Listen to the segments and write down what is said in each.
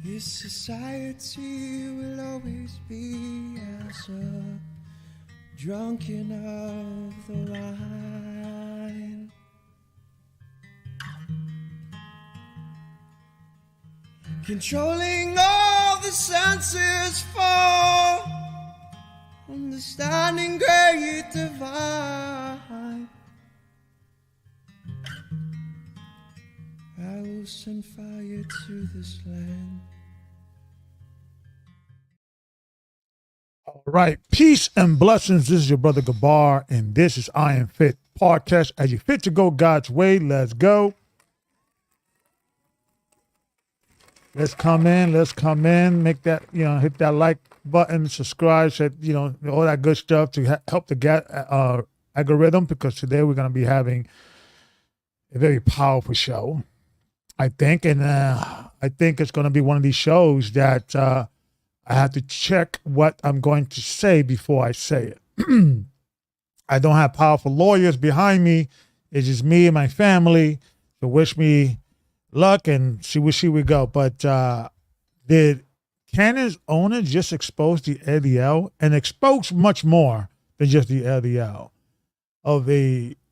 This society will always be as a drunken of the wine. Controlling all the senses for understanding great divine. I will send fire to this land. All right. Peace and blessings. This is your brother Gabar, and this is I Am Fit Podcast. As you fit to go God's way, let's go. Let's come in, make that, hit that like button, subscribe, all that good stuff to help the algorithm, because today we're going to be having a very powerful show, I think. And I think it's going to be one of these shows that I have to check what I'm going to say before I say it. I don't have powerful lawyers behind me. It's just me and my family. So wish me luck and see where she would go. But did Candace Owens just expose the ADL and expose much more than just the ADL of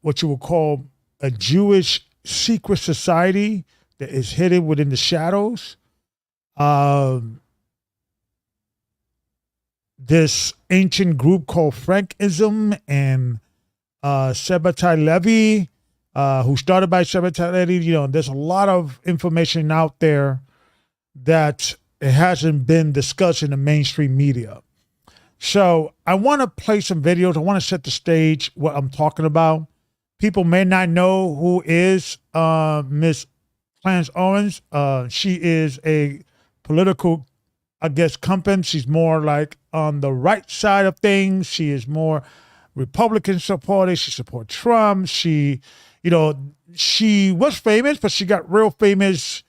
what you would call a Jewish secret society that is hidden within the shadows? This ancient group called Frankism and Sabbatai Levi, who started by Sabbatai Levi. There's a lot of information out there that it hasn't been discussed in the mainstream media. So I want to play some videos. I want to set the stage, what I'm talking about. People may not know who is Miss Candace Owens. She is a political, company. She's more like on the right side of things. She is more Republican supported. She supports Trump. She was famous, but she got real famous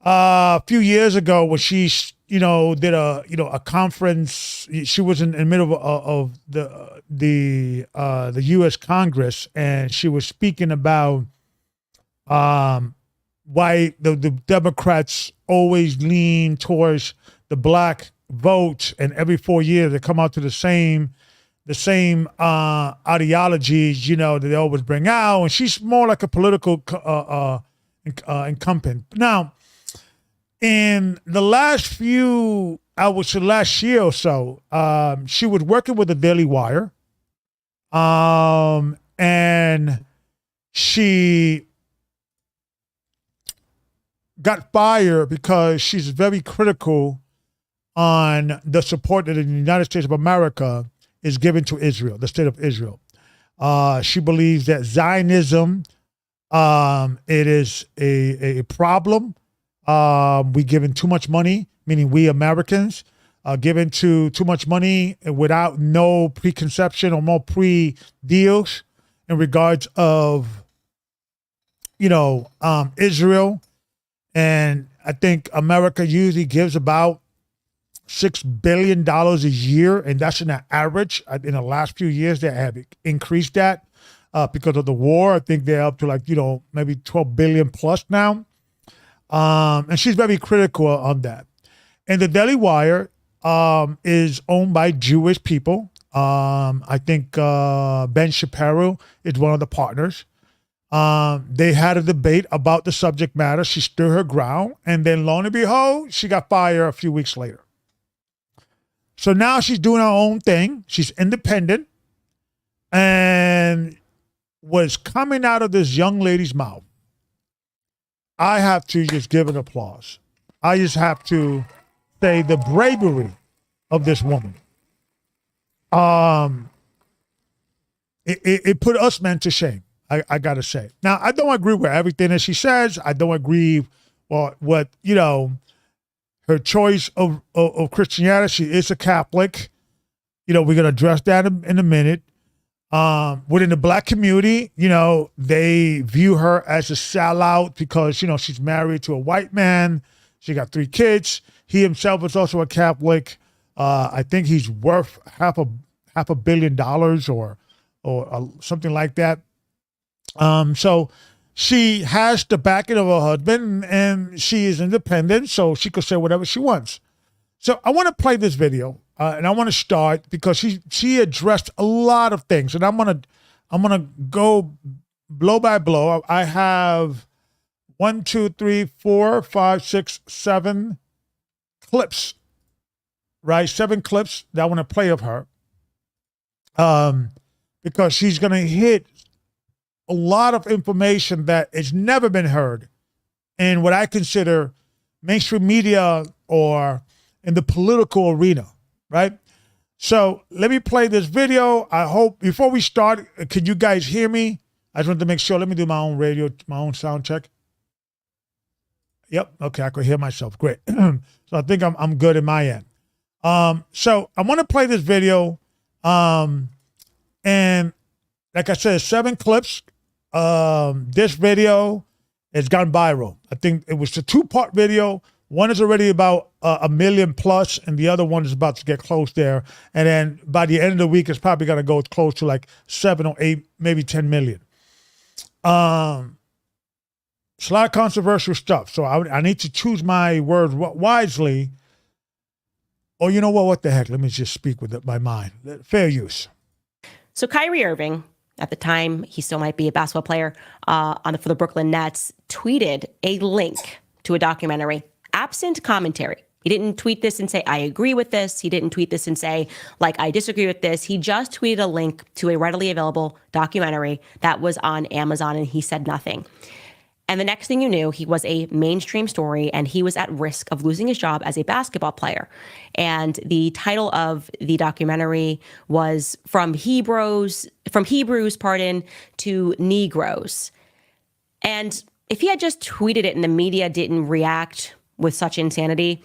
a few years ago when she, did a conference. She was in the middle of the U.S. Congress, and she was speaking about why the Democrats always lean towards the black vote, and every 4 years they come out to the same ideologies, that they always bring out. And she's more like a political incumbent. Now, in the last year or so, she was working with the Daily Wire, and and she got fired because she's very critical on the support that the United States of America is giving to Israel, the state of Israel. She believes that Zionism, it is a problem. We giving too much money, meaning we Americans, giving too much money without no preconception or no pre-deals in regards of, Israel. And I think America usually gives about $6 billion a year, and that's an average. In the last few years, they have increased that because of the war. I think they're up to maybe 12 billion plus now. And she's very critical on that. And the Daily Wire is owned by Jewish people. I think Ben Shapiro is one of the partners. They had a debate about the subject matter. She stood her ground, and then lo and behold, she got fired a few weeks later. So now she's doing her own thing. She's independent, and what's coming out of this young lady's mouth, I have to just give an applause. I just have to say the bravery of this woman. It put us men to shame. I gotta say. Now, I don't agree with everything that she says. I don't agree what her choice of Christianity. She is a Catholic. We're gonna address that in a minute. Within the black community, they view her as a sellout because she's married to a white man. She got 3 kids. He himself is also a Catholic. I think he's worth half a billion dollars or something like that. So she has the backing of her husband, and she is independent, so she could say whatever she wants. So I want to play this video, and I want to start because she addressed a lot of things, and I'm gonna go blow by blow. I have 1, 2, 3, 4, 5, 6, 7 clips, right? 7 clips that I want to play of her, because she's gonna hit a lot of information that has never been heard in what I consider mainstream media or in the political arena, right? So let me play this video. I hope, before we start, can you guys hear me? I just want to make sure. Let me do my own radio, my own sound check. Yep, okay, I could hear myself, great. So I think I'm good in my end. So I want to play this video, and like I said, 7 clips. This video has gone viral. I think it was a 2-part video. One is already about 1 million plus, and the other one is about to get close there. And then by the end of the week, it's probably going to go close to like 7 or 8, maybe 10 million. It's a lot of controversial stuff. So I need to choose my words wisely. Or you know what the heck? Let me just speak with my mind. Fair use. So Kyrie Irving, at the time, he still might be a basketball player for the Brooklyn Nets, tweeted a link to a documentary, absent commentary. He didn't tweet this and say, I agree with this. He didn't tweet this and say, I disagree with this. He just tweeted a link to a readily available documentary that was on Amazon, and he said nothing. And the next thing you knew, he was a mainstream story, and he was at risk of losing his job as a basketball player. And the title of the documentary was From Hebrews, to Negroes. And if he had just tweeted it and the media didn't react with such insanity,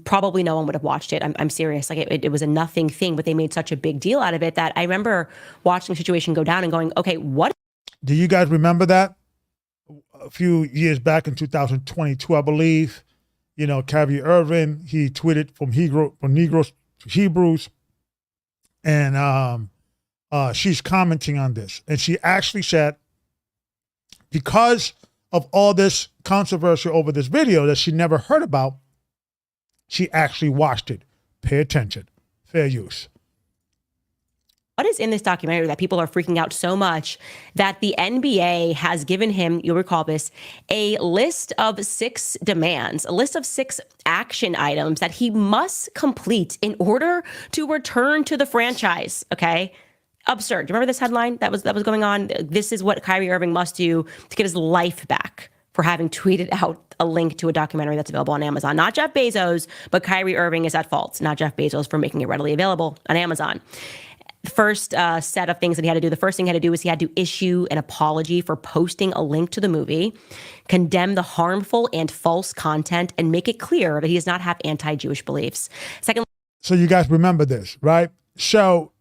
probably no one would have watched it. I'm serious. It was a nothing thing, but they made such a big deal out of it that I remember watching the situation go down and going, okay, what? Do you guys remember that? A few years back in 2022, I believe, Kyrie Irving, he tweeted from Negroes to Hebrews, and she's commenting on this. And she actually said, because of all this controversy over this video that she never heard about, she actually watched it. Pay attention. Fair use. What is in this documentary that people are freaking out so much that the NBA has given him, you'll recall this, a list of 6 demands, a list of 6 action items that he must complete in order to return to the franchise, okay? Absurd. Do you remember this headline that was going on? This is what Kyrie Irving must do to get his life back for having tweeted out a link to a documentary that's available on Amazon. Not Jeff Bezos, but Kyrie Irving is at fault, not Jeff Bezos for making it readily available on Amazon. First set of things that he had to do. The first thing he had to do was he had to issue an apology for posting a link to the movie, condemn the harmful and false content, and make it clear that he does not have anti-Jewish beliefs. Second, so you guys remember this, right? So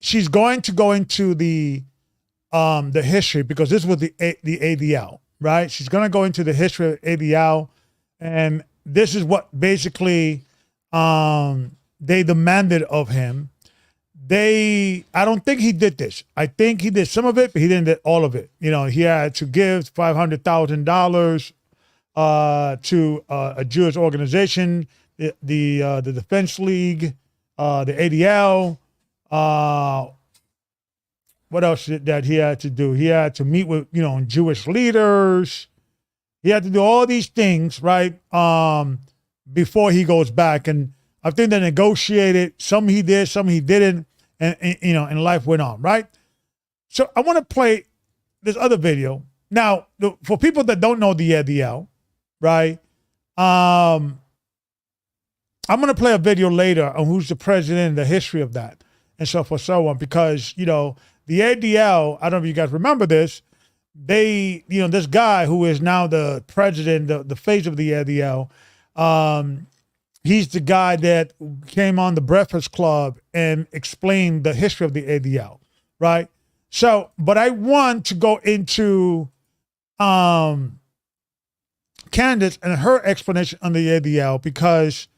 she's going to go into the history, because this was the ADL, right? She's going to go into the history of ADL, and this is what basically they demanded of him. I don't think he did this. I think he did some of it, but he didn't do all of it. You know, he had to give $500,000 to a Jewish organization, the Defense League, the ADL. What else that he had to do? He had to meet with, Jewish leaders. He had to do all these things, right? Before he goes back. And I think they negotiated. Some he did, some he didn't. And life went on, right? So I want to play this other video. Now, for people that don't know the ADL, right? I'm going to play a video later on who's the president and the history of that and so forth, so on, because, the ADL, I don't know if you guys remember this, this guy who is now the president, the face of the ADL, he's the guy that came on the Breakfast Club and explained the history of the ADL, right? So, but I want to go into Candace and her explanation on the ADL, because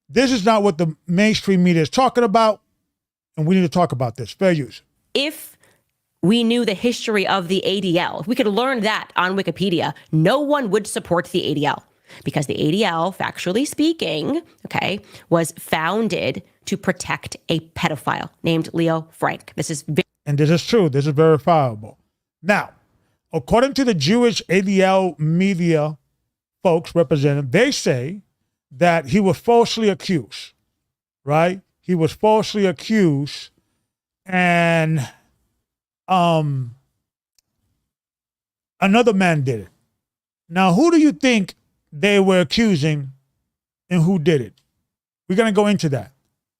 this is not what the mainstream media is talking about, and we need to talk about this. Fair use. if we knew the history of the ADL, if we could learn that on Wikipedia, no one would support the ADL. Because the ADL, factually speaking, was founded to protect a pedophile named Leo Frank. And this is true. This is verifiable. Now, according to the Jewish ADL media folks represented, they say that he was falsely accused, right? He was falsely accused, and another man did it. Now, who do you think they were accusing and who did it? We're going to go into that,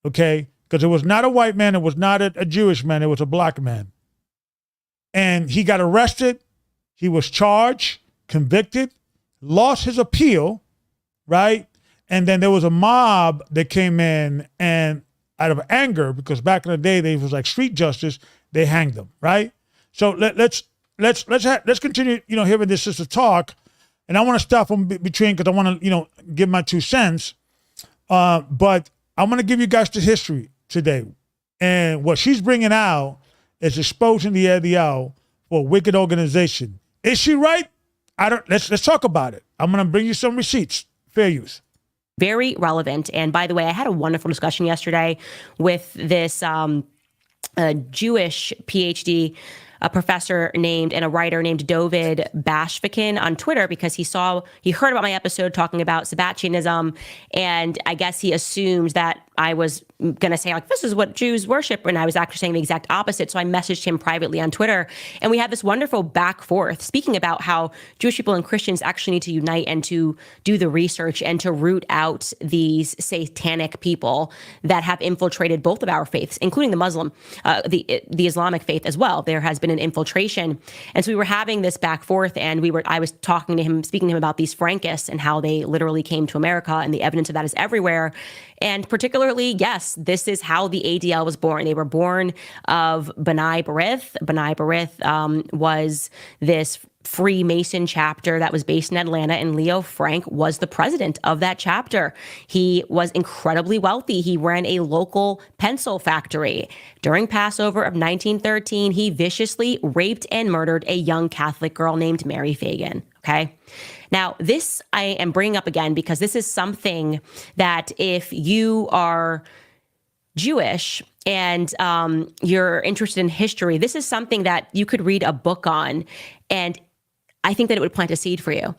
okay? Because it was not a white man. It was not a Jewish man. It was a black man. And he got arrested. He was charged, convicted, lost his appeal, right? And then there was a mob that came in, and out of anger, because back in the day, they was like street justice, they hanged them, right? So let's continue, hearing this sister talk. And I want to stop from between, because I want to, give my 2 cents. But I'm going to give you guys the history today. And what she's bringing out is exposing the ADL for a wicked organization. Is she right? Let's talk about it. I'm going to bring you some receipts. Fair use. Very relevant. And by the way, I had a wonderful discussion yesterday with this Jewish PhD, a professor named and a writer named David Bashvikin on Twitter, because he heard about my episode talking about Sabbatianism, and I guess he assumed that I was going to say, like, this is what Jews worship, and I was actually saying the exact opposite. So I messaged him privately on Twitter, and we had this wonderful back forth speaking about how Jewish people and Christians actually need to unite and to do the research and to root out these satanic people that have infiltrated both of our faiths, including the Muslim, the Islamic faith as well. There has been an infiltration. And so we were having this back forth, and I was speaking to him about these Frankists and how they literally came to America, and the evidence of that is everywhere. And particularly, yes, this is how the ADL was born. They were born of B'nai B'rith. B'nai B'rith was this Freemason chapter that was based in Atlanta, and Leo Frank was the president of that chapter. He was incredibly wealthy. He ran a local pencil factory. During Passover of 1913, he viciously raped and murdered a young Catholic girl named Mary Fagan. Okay. Now, this I am bringing up again because this is something that if you are Jewish and you're interested in history, this is something that you could read a book on, and I think that it would plant a seed for you,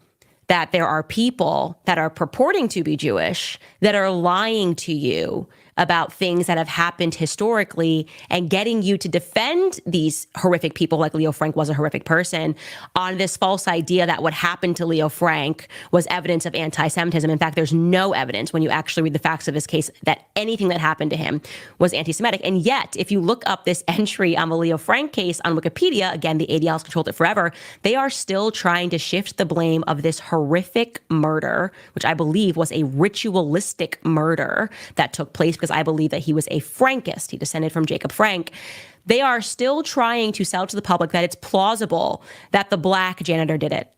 that there are people that are purporting to be Jewish that are lying to you about things that have happened historically and getting you to defend these horrific people, like Leo Frank was a horrific person, on this false idea that what happened to Leo Frank was evidence of anti-Semitism. In fact, there's no evidence when you actually read the facts of his case that anything that happened to him was anti-Semitic. And yet, if you look up this entry on the Leo Frank case on Wikipedia, again, the ADL has controlled it forever, they are still trying to shift the blame of this horrific murder, which I believe was a ritualistic murder that took place because I believe that he was a Frankist. He descended from Jacob Frank. They are still trying to sell to the public that it's plausible that the black janitor did it.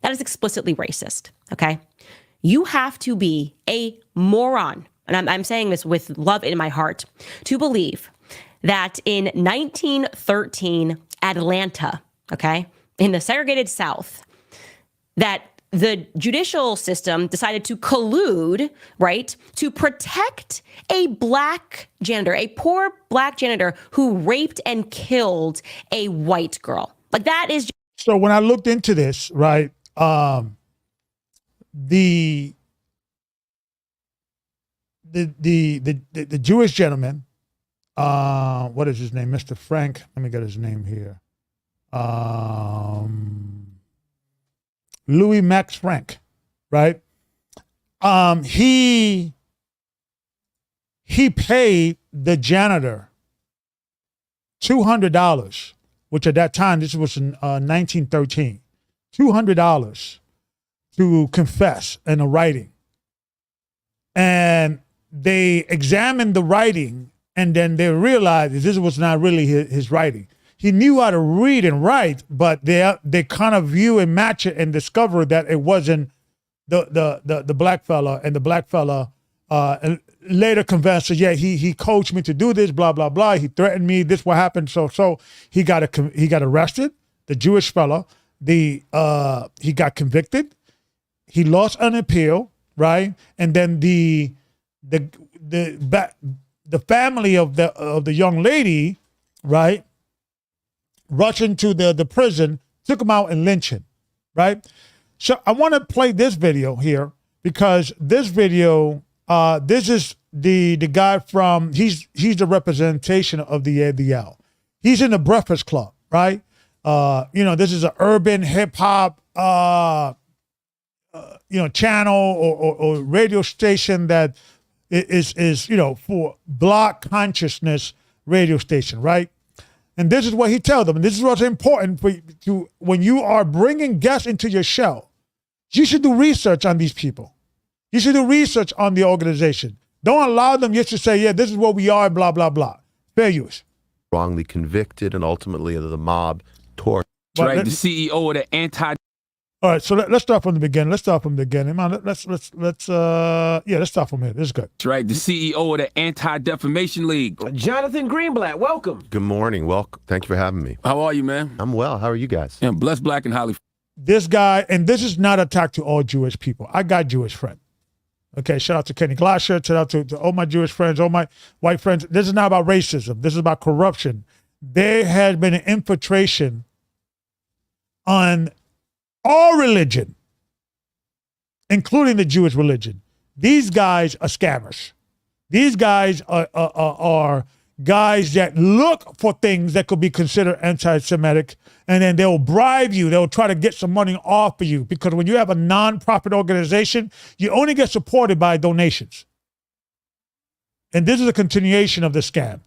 That is explicitly racist, okay? You have to be a moron, and I'm saying this with love in my heart, to believe that in 1913 Atlanta, okay, in the segregated South, that the judicial system decided to collude, right, to protect a black janitor, a poor black janitor who raped and killed a white girl. Like, that is. So when I looked into this, right, the Jewish gentleman, what is his name? Mr. Frank. Let me get his name here. Louis Max Frank, right? He paid the janitor $200, which at that time, this was in 1913, $200 to confess in a writing. And they examined the writing, and then they realized that this was not really his writing. He knew how to read and write, but they kind of view and match it and discover that it wasn't the black fella, and the black fella later confessed, yeah, he coached me to do this, blah blah blah. He threatened me. This what happened. So he got arrested. The Jewish fella, he got convicted. He lost an appeal, right? And then the family of the young lady, right, rushed into the prison, took him out and lynched him, right? So I want to play this video here because this video, this is the guy from, he's the representation of the ADL. He's in the Breakfast Club, right? This is an urban hip hop, channel or radio station that is for Black consciousness radio station, right? And this is what he tells them. And this is what's important for you to, when you are bringing guests into your show, you should do research on these people. You should do research on the organization. Don't allow them just to say, yeah, this is what we are, blah, blah, blah. Fair use. Wrongly convicted, and ultimately the mob tore. Right, the CEO of the anti. All right, so let's start from the beginning. Let's start from the beginning. Let's start from here. This is good. That's right, the CEO of the Anti-Defamation League. Jonathan Greenblatt, welcome. Good morning. Welcome. Thank you for having me. How are you, man? I'm well. How are you guys? Yeah, blessed, black, and highly. This guy, and this is not an attack to all Jewish people. I got Jewish friends. Okay, shout out to Kenny Glasher, shout out to all my Jewish friends, all my white friends. This is not about racism. This is about corruption. There has been an infiltration on all religion, including the Jewish religion. These guys are scammers. These guys are guys that look for things that could be considered anti-Semitic, and then they'll bribe you. They'll try to get some money off of you, because when you have a non-profit organization, you only get supported by donations. And this is a continuation of the scam.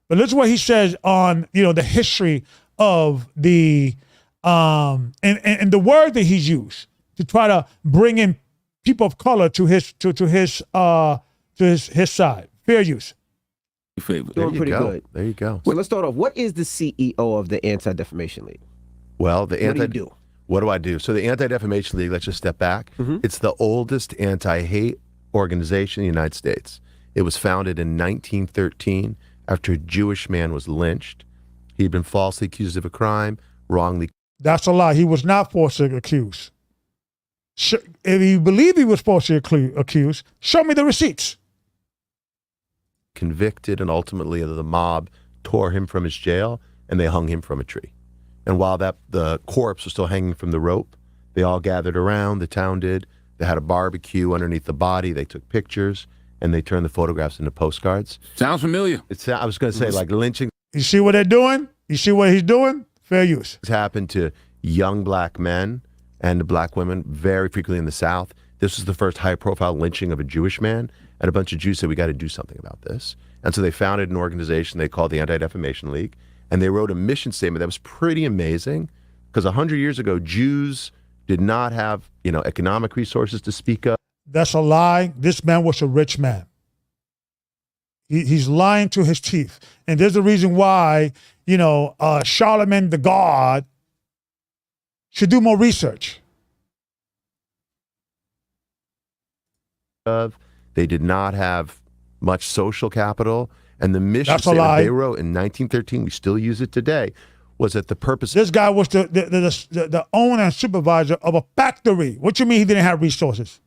But this is what he says on, the history of the and the word that he's used to try to bring in people of color to his side. Fair use. Doing pretty good. There you go. So let's start off. What is the CEO of the Anti-Defamation League? Well, What do you do? What do I do? So the Anti-Defamation League, let's just step back. Mm-hmm. It's the oldest anti-hate organization in the United States. It was founded in 1913 after a Jewish man was lynched. He'd been falsely accused of a crime, wrongly. That's a lie. He was not falsely accused. If you believe he was falsely accused, show me the receipts. Convicted, and ultimately the mob tore him from his jail and they hung him from a tree. And while the corpse was still hanging from the rope, they all gathered around, the town did. They had a barbecue underneath the body. They took pictures. and they turn the photographs into postcards. Sounds familiar. I was going to say, like, lynching You see what they're doing? You see what he's doing? Fair use. happened to young black men and black women very frequently in the South. This was the first high-profile lynching of a Jewish man, and a bunch of Jews said, we got to do something about this. And so they founded an organization they called the Anti-Defamation League, and they wrote a mission statement that was pretty amazing, because 100 years ago, Jews did not have, economic resources to speak of. That's a lie. This man was a rich man. He's lying to his teeth. And there's a reason why, Charlemagne the God should do more research. They did not have much social capital. And the mission That's a statement lie. they wrote in 1913, we still use it today, was that the purpose This guy was the owner and supervisor of a factory. What you mean he didn't have resources?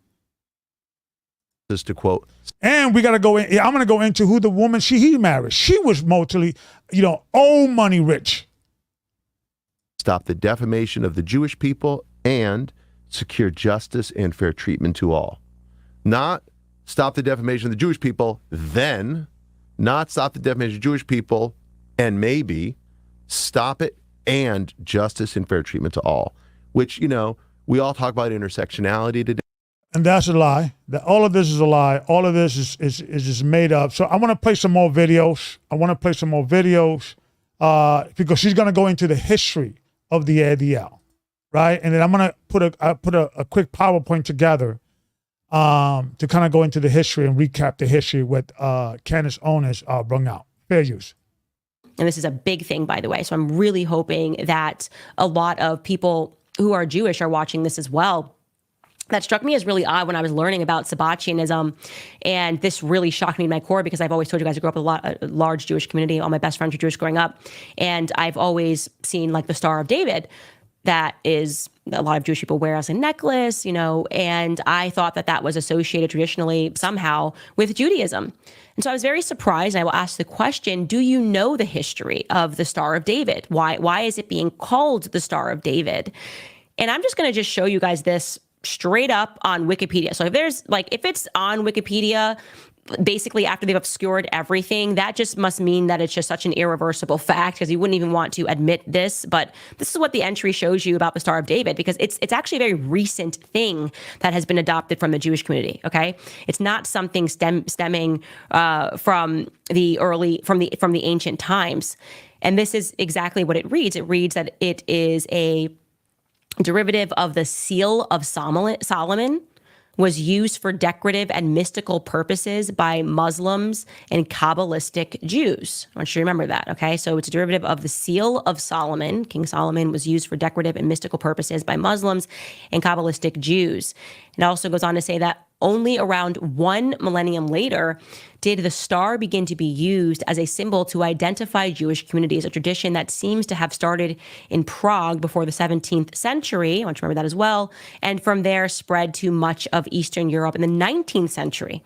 is to, quote, And we got to go in. I'm going to go into who the woman he married. She was mostly, old money rich. stop the defamation of the Jewish people and secure justice and fair treatment to all. Not stop the defamation of the Jewish people, then not stop the defamation of Jewish people and maybe stop it and justice and fair treatment to all, which, we all talk about intersectionality today. And that's a lie. All of this is a lie. All of this is just made up. So I want to play some more videos. Because she's going to go into the history of the ADL, right? And then I'm going to put a quick PowerPoint together to kind of go into the history and recap the history what Candace Owens brought out. Fair use. And this is a big thing, by the way. So I'm really hoping that a lot of people who are Jewish are watching this as well. That struck me as really odd when I was learning about Sabbatianism. And this really shocked me in my core because I've always told you guys I grew up in a large Jewish community. All my best friends were Jewish growing up. And I've always seen like the Star of David that is a lot of Jewish people wear as a necklace, and I thought that was associated traditionally somehow with Judaism. And so I was very surprised. I will ask the question, do you know the history of the Star of David? Why is it being called the Star of David? And I'm just going to just show you guys this straight up on Wikipedia. So if it's on Wikipedia, basically after they've obscured everything, that just must mean that it's just such an irreversible fact, because you wouldn't even want to admit this. But this is what the entry shows you about the Star of David, because it's actually a very recent thing that has been adopted from the Jewish community. Okay, it's not something stemming from the ancient times. And this is exactly what it reads. It reads that it is a derivative of the seal of Solomon, was used for decorative and mystical purposes by Muslims and Kabbalistic Jews. I want you to remember that, okay? So it's a derivative of the seal of Solomon. King Solomon was used for decorative and mystical purposes by Muslims and Kabbalistic Jews. It also goes on to say that only around 1 millennium later did the star begin to be used as a symbol to identify Jewish communities, a tradition that seems to have started in Prague before the 17th century. I want you to remember that as well. And from there spread to much of Eastern Europe in the 19th century.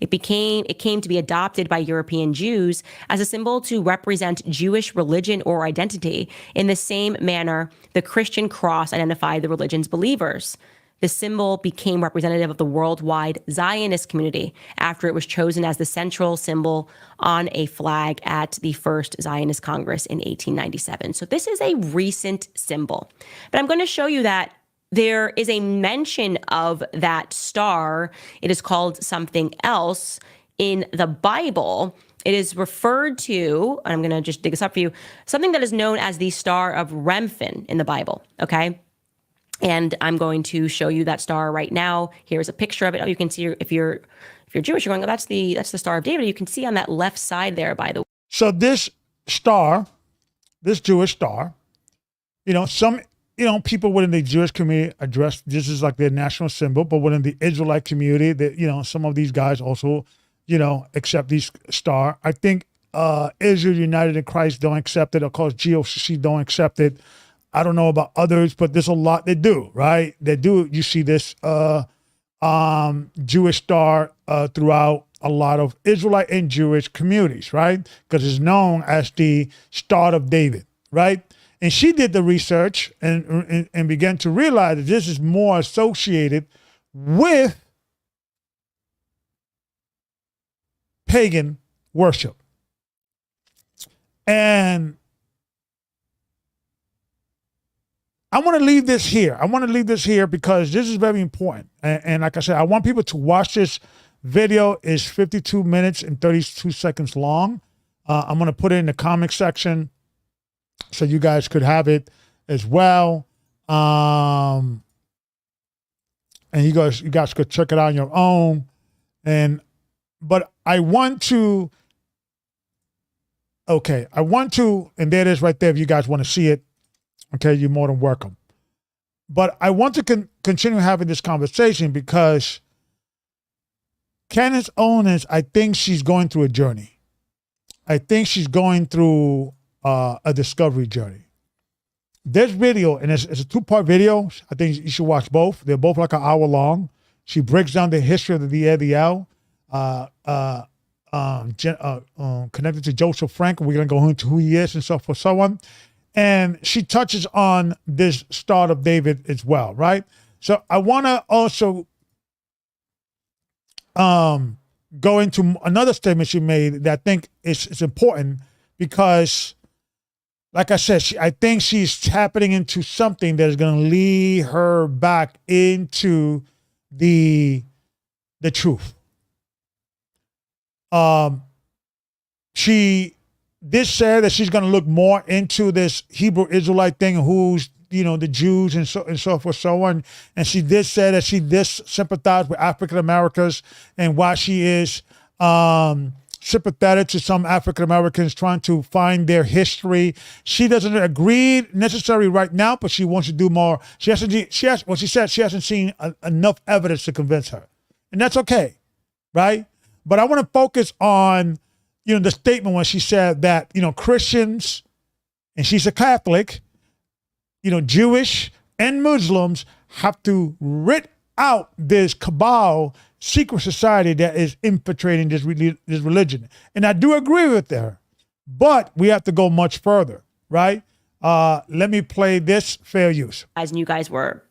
It came to be adopted by European Jews as a symbol to represent Jewish religion or identity. In the same manner, the Christian cross identified the religion's believers. The symbol became representative of the worldwide Zionist community after it was chosen as the central symbol on a flag at the first Zionist Congress in 1897. So this is a recent symbol. But I'm going to show you that there is a mention of that star. It is called something else in the Bible. It is referred to, and I'm going to just dig this up for you, something that is known as the Star of Remphan in the Bible, okay? And I'm going to show you that star right now. Here's a picture of it. You can see if you're Jewish, you're going, oh, that's the Star of David. You can see on that left side there, by the way. So this star, this Jewish star, some people within the Jewish community address this is like their national symbol, but within the Israelite community, that some of these guys also, accept these star. I think Israel United in Christ don't accept it. Of course, GOC don't accept it. I don't know about others, but there's a lot they do, right? They do. You see this Jewish star throughout a lot of Israelite and Jewish communities, right? Because it's known as the Star of David, right? And she did the research and began to realize that this is more associated with pagan worship. And I want to leave this here. I want to leave this here because this is very important. And like I said, I want people to watch this video. It's 52 minutes and 32 seconds long. I'm going to put it in the comment section so you guys could have it as well. And you guys could check it out on your own. But I want to, and there it is right there if you guys want to see it. Okay, you're more than welcome. But I want to continue having this conversation because Candace Owens, I think she's going through a journey. I think she's going through a discovery journey. This video, and it's a 2-part video. I think you should watch both. They're both like an hour long. She breaks down the history of the ADL, connected to Joseph Frank. We're going to go into who he is and so forth, so on. And she touches on this start of David as well, right? So I want to also go into another statement she made that I think is important because, like I said, I think she's tapping into something that is going to lead her back into the truth. She did say that she's going to look more into this Hebrew Israelite thing, who's, the Jews and so forth, so on. And she did say that she did sympathize with African Americans and why she is sympathetic to some African Americans trying to find their history. She doesn't agree necessarily right now, but she wants to do more. She hasn't seen enough evidence to convince her, and that's okay, right? But I want to focus on, the statement when she said that, Christians, and she's a Catholic, Jewish and Muslims have to rid out this cabal secret society that is infiltrating this religion. And I do agree with her, but we have to go much further, right? Let me play this fair use. And you guys were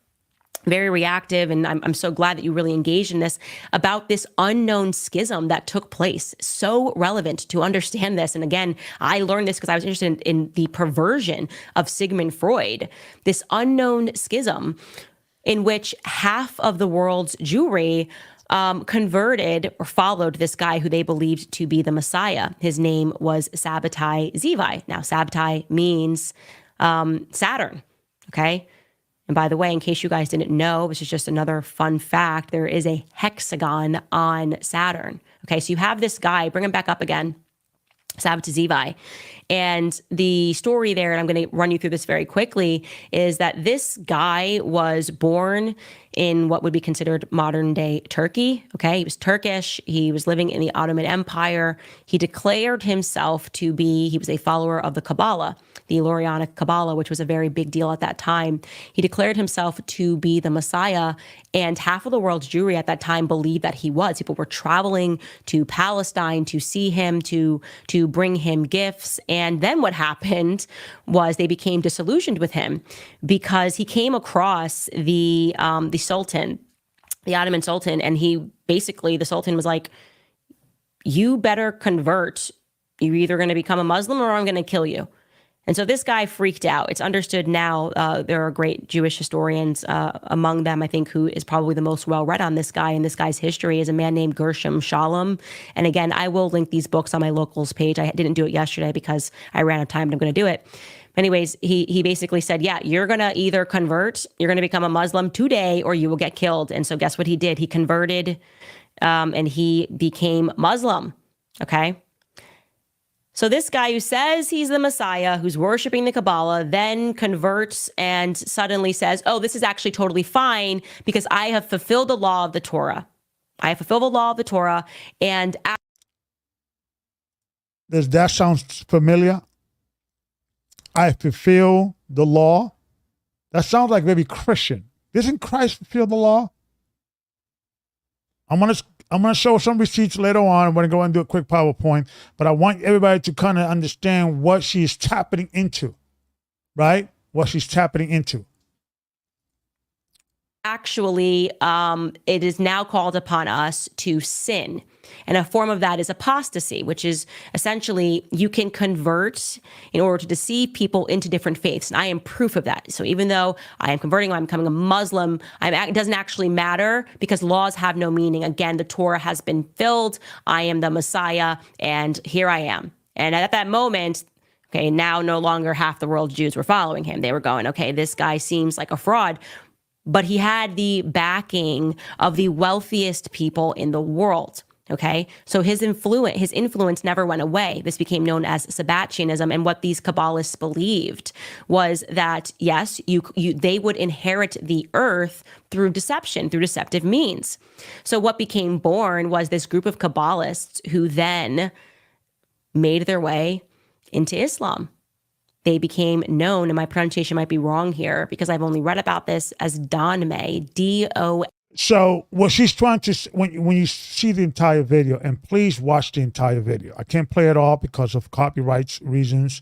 very reactive, and I'm so glad that you really engaged in this about this unknown schism that took place. So relevant to understand this. And again, I learned this because I was interested in the perversion of Sigmund Freud, this unknown schism in which half of the world's Jewry converted or followed this guy who they believed to be the Messiah. His name was Sabbatai Zevi. Now, Sabbatai means Saturn, okay? And by the way, in case you guys didn't know, this is just another fun fact, there is a hexagon on Saturn. Okay, so you have this guy, bring him back up again, Sabbatai Zevi. And the story there, and I'm going to run you through this very quickly, is that this guy was born in what would be considered modern day Turkey. Okay, he was Turkish. He was living in the Ottoman Empire. He declared himself to be, he was a follower of the Kabbalah, the Lurianic Kabbalah, which was a very big deal at that time. He declared himself to be the Messiah, and half of the world's Jewry at that time believed that he was. People were traveling to Palestine to see him, to bring him gifts. And then what happened was they became disillusioned with him because he came across the Sultan, the Ottoman Sultan, and the Sultan was like, you better convert. You're either going to become a Muslim or I'm going to kill you. And so this guy freaked out. It's understood now. There are great Jewish historians among them, I think, who is probably the most well-read on this guy and this guy's history is a man named Gershom Shalom. And again, I will link these books on my locals page. I didn't do it yesterday because I ran out of time, and I'm going to do it. Anyways, he basically said, yeah, you're going to either convert, you're going to become a Muslim today, or you will get killed. And so guess what he did? He converted and he became Muslim. Okay. So this guy who says he's the Messiah, who's worshiping the Kabbalah, then converts and suddenly says, oh, this is actually totally fine because I have fulfilled the law of the Torah. I have fulfilled the law of the Torah. And does that sound familiar? I fulfill the law. That sounds like very Christian. Doesn't Christ fulfill the law? I'm gonna show some receipts later on. I'm gonna go and do a quick PowerPoint, but I want everybody to kind of understand what she's tapping into, right? What she's tapping into. actually, it is now called upon us to sin. And a form of that is apostasy, which is essentially you can convert in order to deceive people into different faiths. And I am proof of that. So even though I am converting, I'm becoming a Muslim, it doesn't actually matter because laws have no meaning. Again, the Torah has been filled. I am the Messiah, and here I am. And at that moment, okay, now no longer half the world's Jews were following him. They were going, okay, this guy seems like a fraud. But he had the backing of the wealthiest people in the world. Okay, so his influence never went away. This became known as Sabbatianism, and what these Kabbalists believed was that yes, they would inherit the earth through deception, through deceptive means. So what became born was this group of Kabbalists who then made their way into Islam. They became known, and my pronunciation might be wrong here because I've only read about this, as Donme, D-O. So what she's trying to, when you see the entire video, and please watch the entire video. I can't play it all because of copyright reasons,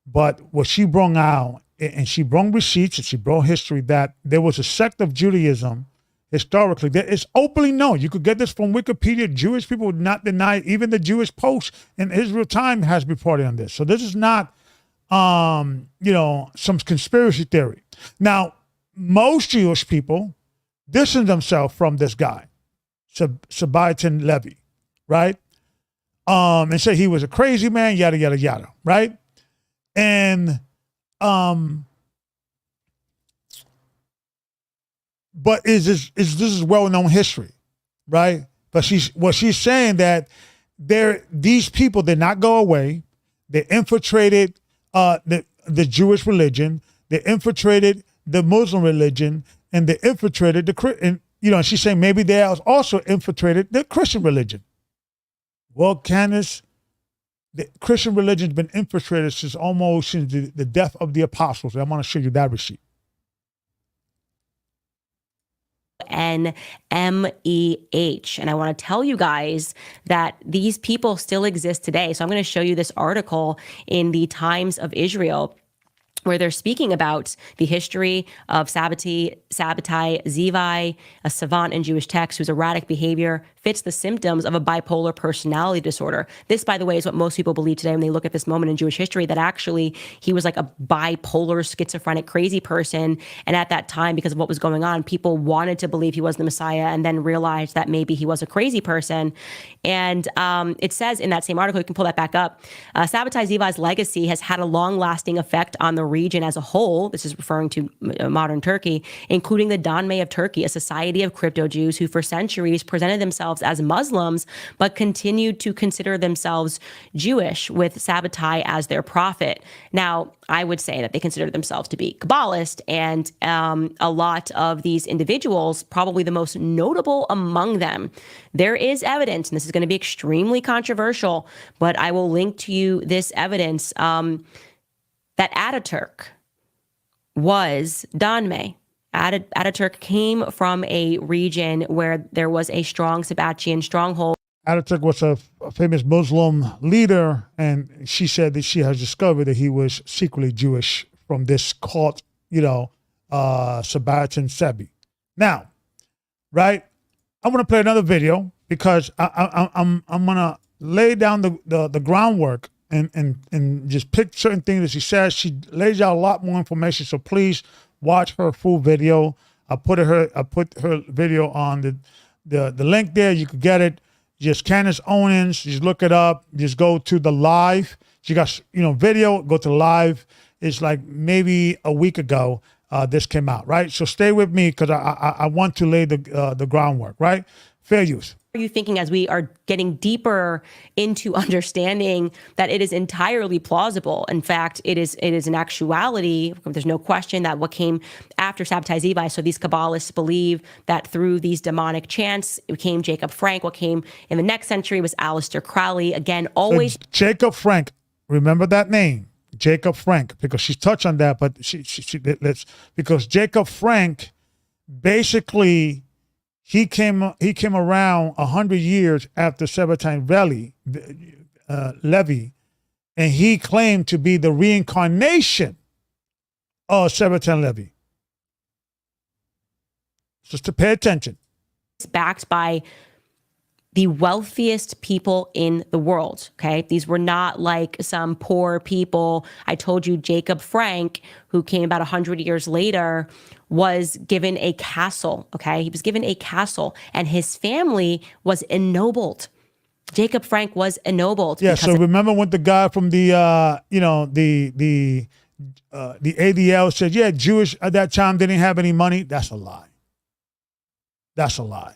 but what she brought out, and she brought receipts, and she brought history, that there was a sect of Judaism historically that is openly known. You could get this from Wikipedia. Jewish people would not deny it. Even the Jewish Post in Israel Time has reported on this. So this is not some conspiracy theory. Now, most Jewish people distance themselves from this guy, Sabbatai Levi, right? And say he was a crazy man, yada, yada, yada, right? And, but this is well-known history, right? But she's saying that these people did not go away. They infiltrated the Jewish religion, they infiltrated the Muslim religion, and they infiltrated and she's saying maybe they also infiltrated the Christian religion. Well, Candace, the Christian religion's been infiltrated since the death of the apostles. I want to show you that receipt. NMEH. And I want to tell you guys that these people still exist today. So I'm going to show you this article in the Times of Israel, where they're speaking about the history of Sabbatai Zevi, a savant in Jewish texts whose erratic behavior fits the symptoms of a bipolar personality disorder. This, by the way, is what most people believe today when they look at this moment in Jewish history, that actually he was like a bipolar, schizophrenic, crazy person. And at that time, because of what was going on, people wanted to believe he was the Messiah and then realized that maybe he was a crazy person. And it says in that same article, you can pull that back up, Sabbatai Zevi's legacy has had a long-lasting effect on the region as a whole. This is referring to modern Turkey, including the Donme of Turkey, a society of crypto Jews who for centuries presented themselves as Muslims, but continued to consider themselves Jewish, with Sabbatai as their prophet. Now, I would say that they consider themselves to be Kabbalist, and a lot of these individuals, probably the most notable among them, there is evidence, and this is going to be extremely controversial, but I will link to you this evidence, that Ataturk was Donme. Ataturk came from a region where there was a strong Sabbatian stronghold. Ataturk was a famous Muslim leader, and she said that she has discovered that he was secretly Jewish from this cult, Sabbatian Sebi. Now, right, I want to play another video because I'm gonna lay down the groundwork and just pick certain things that she says. She lays out a lot more information, so please watch her full video. I put her video on the link there. You can get it. Just Candace Owens. Just look it up. Just go to the live. She got video. Go to live. It's like maybe a week ago this came out, right? So stay with me because I want to lay the groundwork, right? Fair use. Are you thinking, as we are getting deeper into understanding, that it is entirely plausible? In fact, it is an actuality. There's no question that what came after Sabbatai Zevi, so these Kabbalists believe that through these demonic chants, it came Jacob Frank. What came in the next century was Aleister Crowley. Again, always. So Jacob Frank, remember that name, Jacob Frank, because she touched on that, but because Jacob Frank basically, He came around 100 years after Sabbatai Levi, and he claimed to be the reincarnation of Sabbatai Levi. Just to pay attention. It's backed by the wealthiest people in the world, okay? These were not like some poor people. I told you Jacob Frank, who came about 100 years later, was given a castle, okay? He was given a castle, and his family was ennobled. Jacob Frank was ennobled. Yeah, so remember when the guy from the ADL said, yeah, Jewish at that time didn't have any money? That's a lie. That's a lie.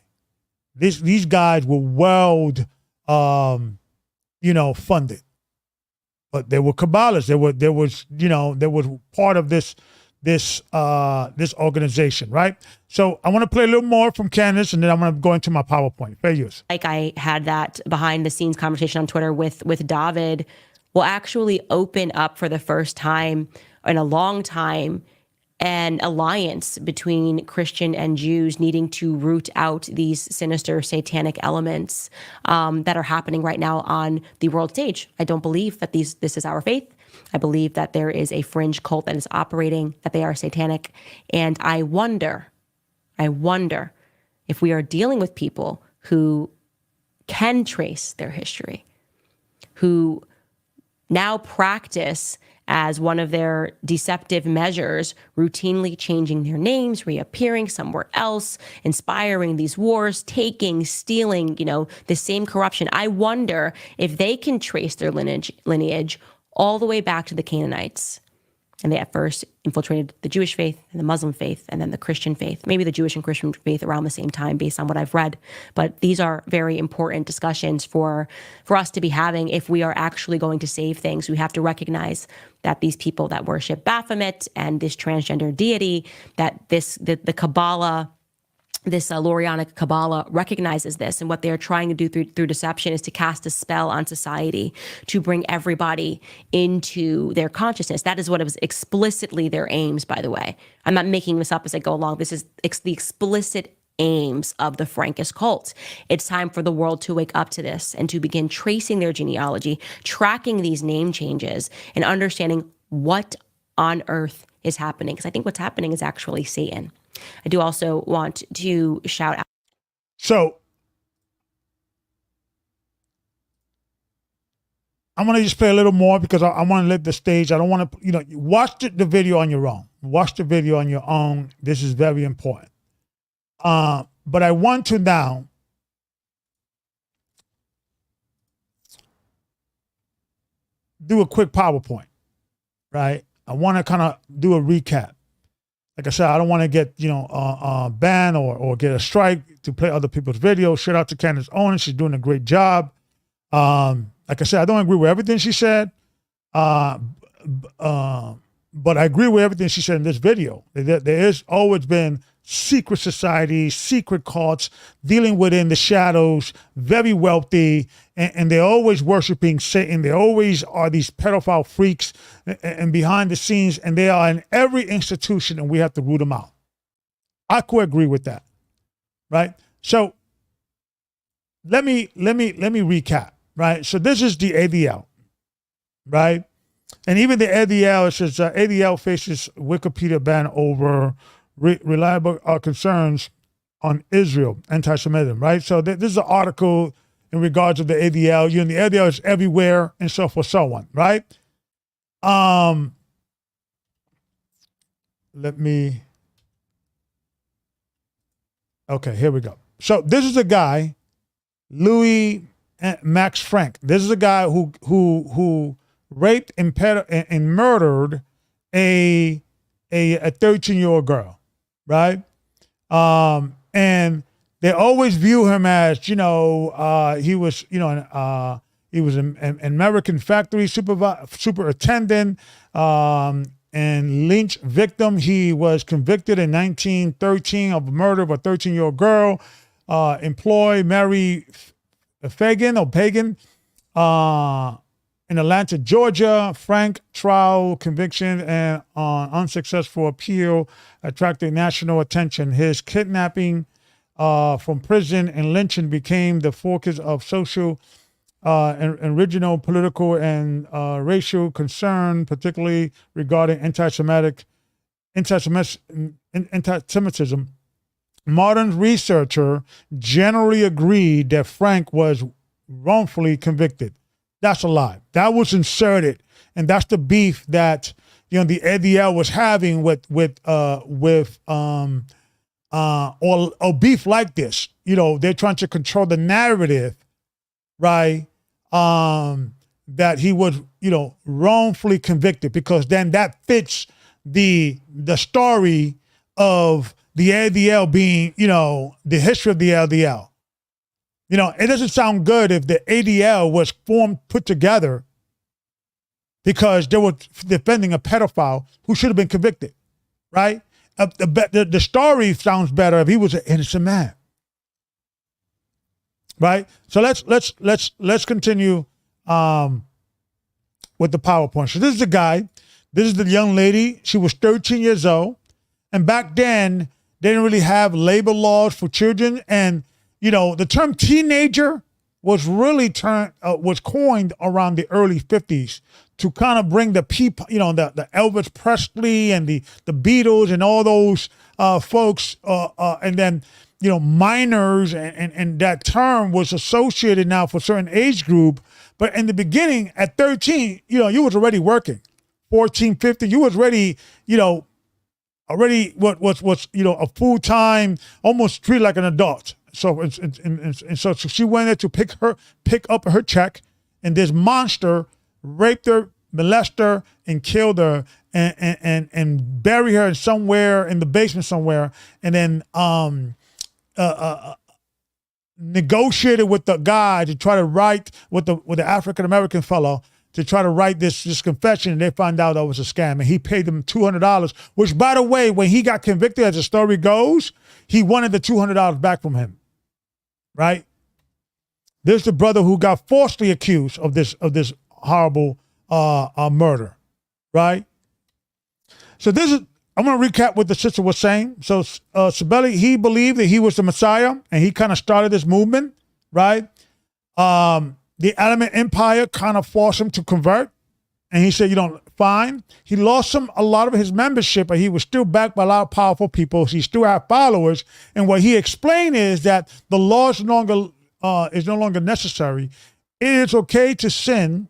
These guys were well, funded, but they were Kabbalists. There was part of this organization, right? So I want to play a little more from Candace, and then I'm going to go into my PowerPoint. Fair use. Like I had that behind the scenes conversation on Twitter with David, will actually open up for the first time in a long time an alliance between Christian and Jews needing to root out these sinister satanic elements that are happening right now on the world stage. I don't believe that this is our faith. I believe that there is a fringe cult that is operating, that they are satanic. And I wonder if we are dealing with people who can trace their history, who now practice as one of their deceptive measures, routinely changing their names, reappearing somewhere else, inspiring these wars, taking, stealing, the same corruption. I wonder if they can trace their lineage all the way back to the Canaanites. And they at first infiltrated the Jewish faith and the Muslim faith and then the Christian faith, maybe the Jewish and Christian faith around the same time based on what I've read. But these are very important discussions for us to be having if we are actually going to save things. We have to recognize that these people that worship Baphomet and this transgender deity, that the Kabbalah, this Lurianic Kabbalah recognizes this, and what they're trying to do through deception is to cast a spell on society to bring everybody into their consciousness. That is what it was explicitly their aims, by the way. I'm not making this up as I go along. This is the explicit aims of the Frankist cult. It's time for the world to wake up to this and to begin tracing their genealogy, tracking these name changes, and understanding what on earth is happening. Because I think what's happening is actually Satan. I do also want to shout out. So I'm going to just play a little more because I want to let the stage. I don't want to, watch the video on your own. Watch the video on your own. This is very important. But I want to now do a quick PowerPoint, right? I want to kind of do a recap. Like I said, I don't want to get, banned or get a strike to play other people's videos. Shout out to Candace Owens. She's doing a great job. Like I said, I don't agree with everything she said. But I agree with everything she said in this video. There has always been secret societies, secret cults dealing within the shadows, very wealthy, and they're always worshiping Satan. They always are these pedophile freaks and behind the scenes, and they are in every institution, and we have to root them out. I could agree with that, right? So let me recap, right? So this is the ADL, right? And even the ADL, it says ADL faces Wikipedia ban over reliable concerns on Israel, anti-Semitism, right? So this is an article in regards to the ADL. The ADL is everywhere and so forth, so on, right? Okay, here we go. So this is a guy, Louis Max Frank. This is a guy who raped and murdered a 13-year-old girl, right? And they always view him as, he was, he was an American factory superintendent and lynch victim. He was convicted in 1913 of murder of a 13-year-old girl, employed Mary Pagan in Atlanta, Georgia. Frank trial, conviction, and unsuccessful appeal attracted national attention. His kidnapping from prison and lynching became the focus of social and regional political and racial concern, particularly regarding anti-Semitism modern researcher generally agreed that Frank was wrongfully convicted. That's a lie. That was inserted, and that's the beef that the ADL was having with or beef like this. They're trying to control the narrative, right? That he was wrongfully convicted, because then that fits the story of the ADL being the history of the ADL. It doesn't sound good if the ADL was put together because they were defending a pedophile who should have been convicted, right? The story sounds better if he was an innocent man, right? So let's continue with the PowerPoint. So this is the guy. This is the young lady. She was 13 years old, and back then they didn't really have labor laws for children, and the term teenager was really was coined around the early 50s to kind of bring the people, the Elvis Presley and the Beatles and all those folks, and then, minors, and that term was associated now for a certain age group. But in the beginning, at 13, you was already working. 14, 15, you was ready, already what was a full-time, almost treated like an adult. So so she went there to pick up her check, and this monster raped her, molested her, and killed her, and buried her somewhere in the basement somewhere, and then negotiated with the guy to try to write with the African American fellow to try to write this confession, and they found out that was a scam, and he paid them $200, which, by the way, when he got convicted, as the story goes, he wanted the $200 back from him. Right? There's the brother who got falsely accused of this horrible murder. Right? So I'm going to recap what the sister was saying. So Sibeli, he believed that he was the Messiah, and he kind of started this movement. Right? The Ottoman Empire kind of forced him to convert, and he said, fine. He lost a lot of his membership, but he was still backed by a lot of powerful people. He still had followers. And what he explained is that the law is no longer necessary. It is okay to sin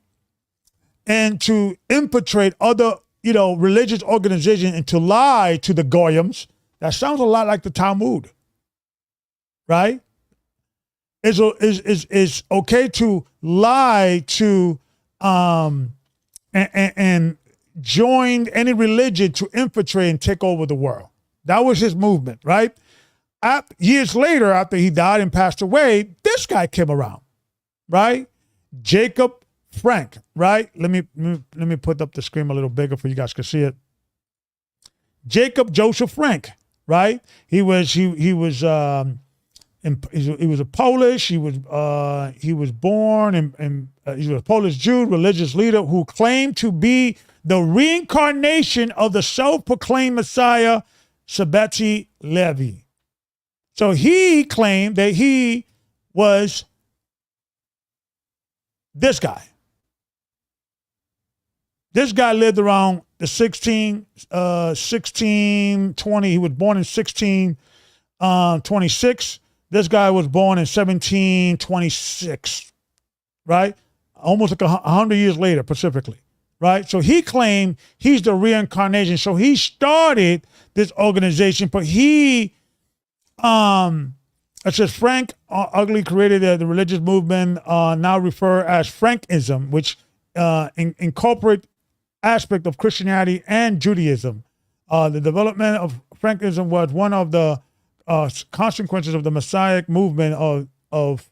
and to infiltrate other, religious organizations and to lie to the Goyams. That sounds a lot like the Talmud, right? It's okay to lie to, and joined any religion to infiltrate and take over the world. That was his movement, right? Years later, after he died and passed away, this guy came around, right? Jacob Frank, right? Let me put up the screen a little bigger for you guys to see it. Jacob Joseph Frank, right? He was a Polish. He was born and he was a Polish Jew, religious leader who claimed to be the reincarnation of the self-proclaimed Messiah, Sabbaty Levi. So he claimed that he was this guy. This guy lived around the 1620. He was born in 1626. This guy was born in 1726, right? Almost like 100 years later, specifically, right? So he claimed he's the reincarnation. So he started this organization, but it says Frank Ugly created the religious movement now referred as Frankism, which incorporate aspect of Christianity and Judaism. The development of Frankism was one of the consequences of the Messianic movement of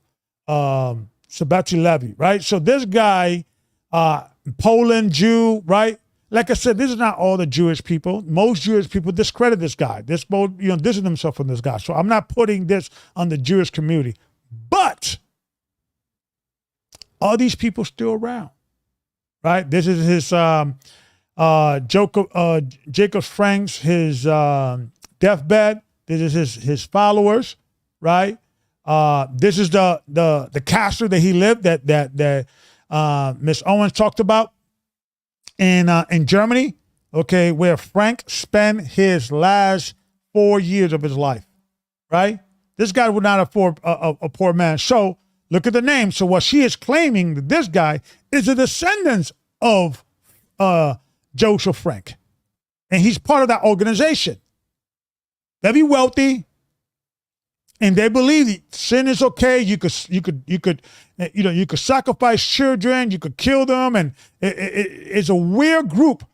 Sabbaty Levi, right? So this guy, Poland Jew, right? Like I said, this is not all the Jewish people. Most Jewish people discredit this guy. Distance themselves from this guy. So I'm not putting this on the Jewish community. But are these people still around? Right? This is his Jacob Frank's his deathbed. This is his followers, right? This is the castle that he lived that Miss Owens talked about in Germany, okay, where Frank spent his last 4 years of his life, right? This guy would not afford a poor man. So look at the name. So what she is claiming that this guy is a descendant of Joseph Frank. And he's part of that organization. They'll be wealthy, and they believe sin is okay. You could sacrifice children, you could kill them, and it's a weird group.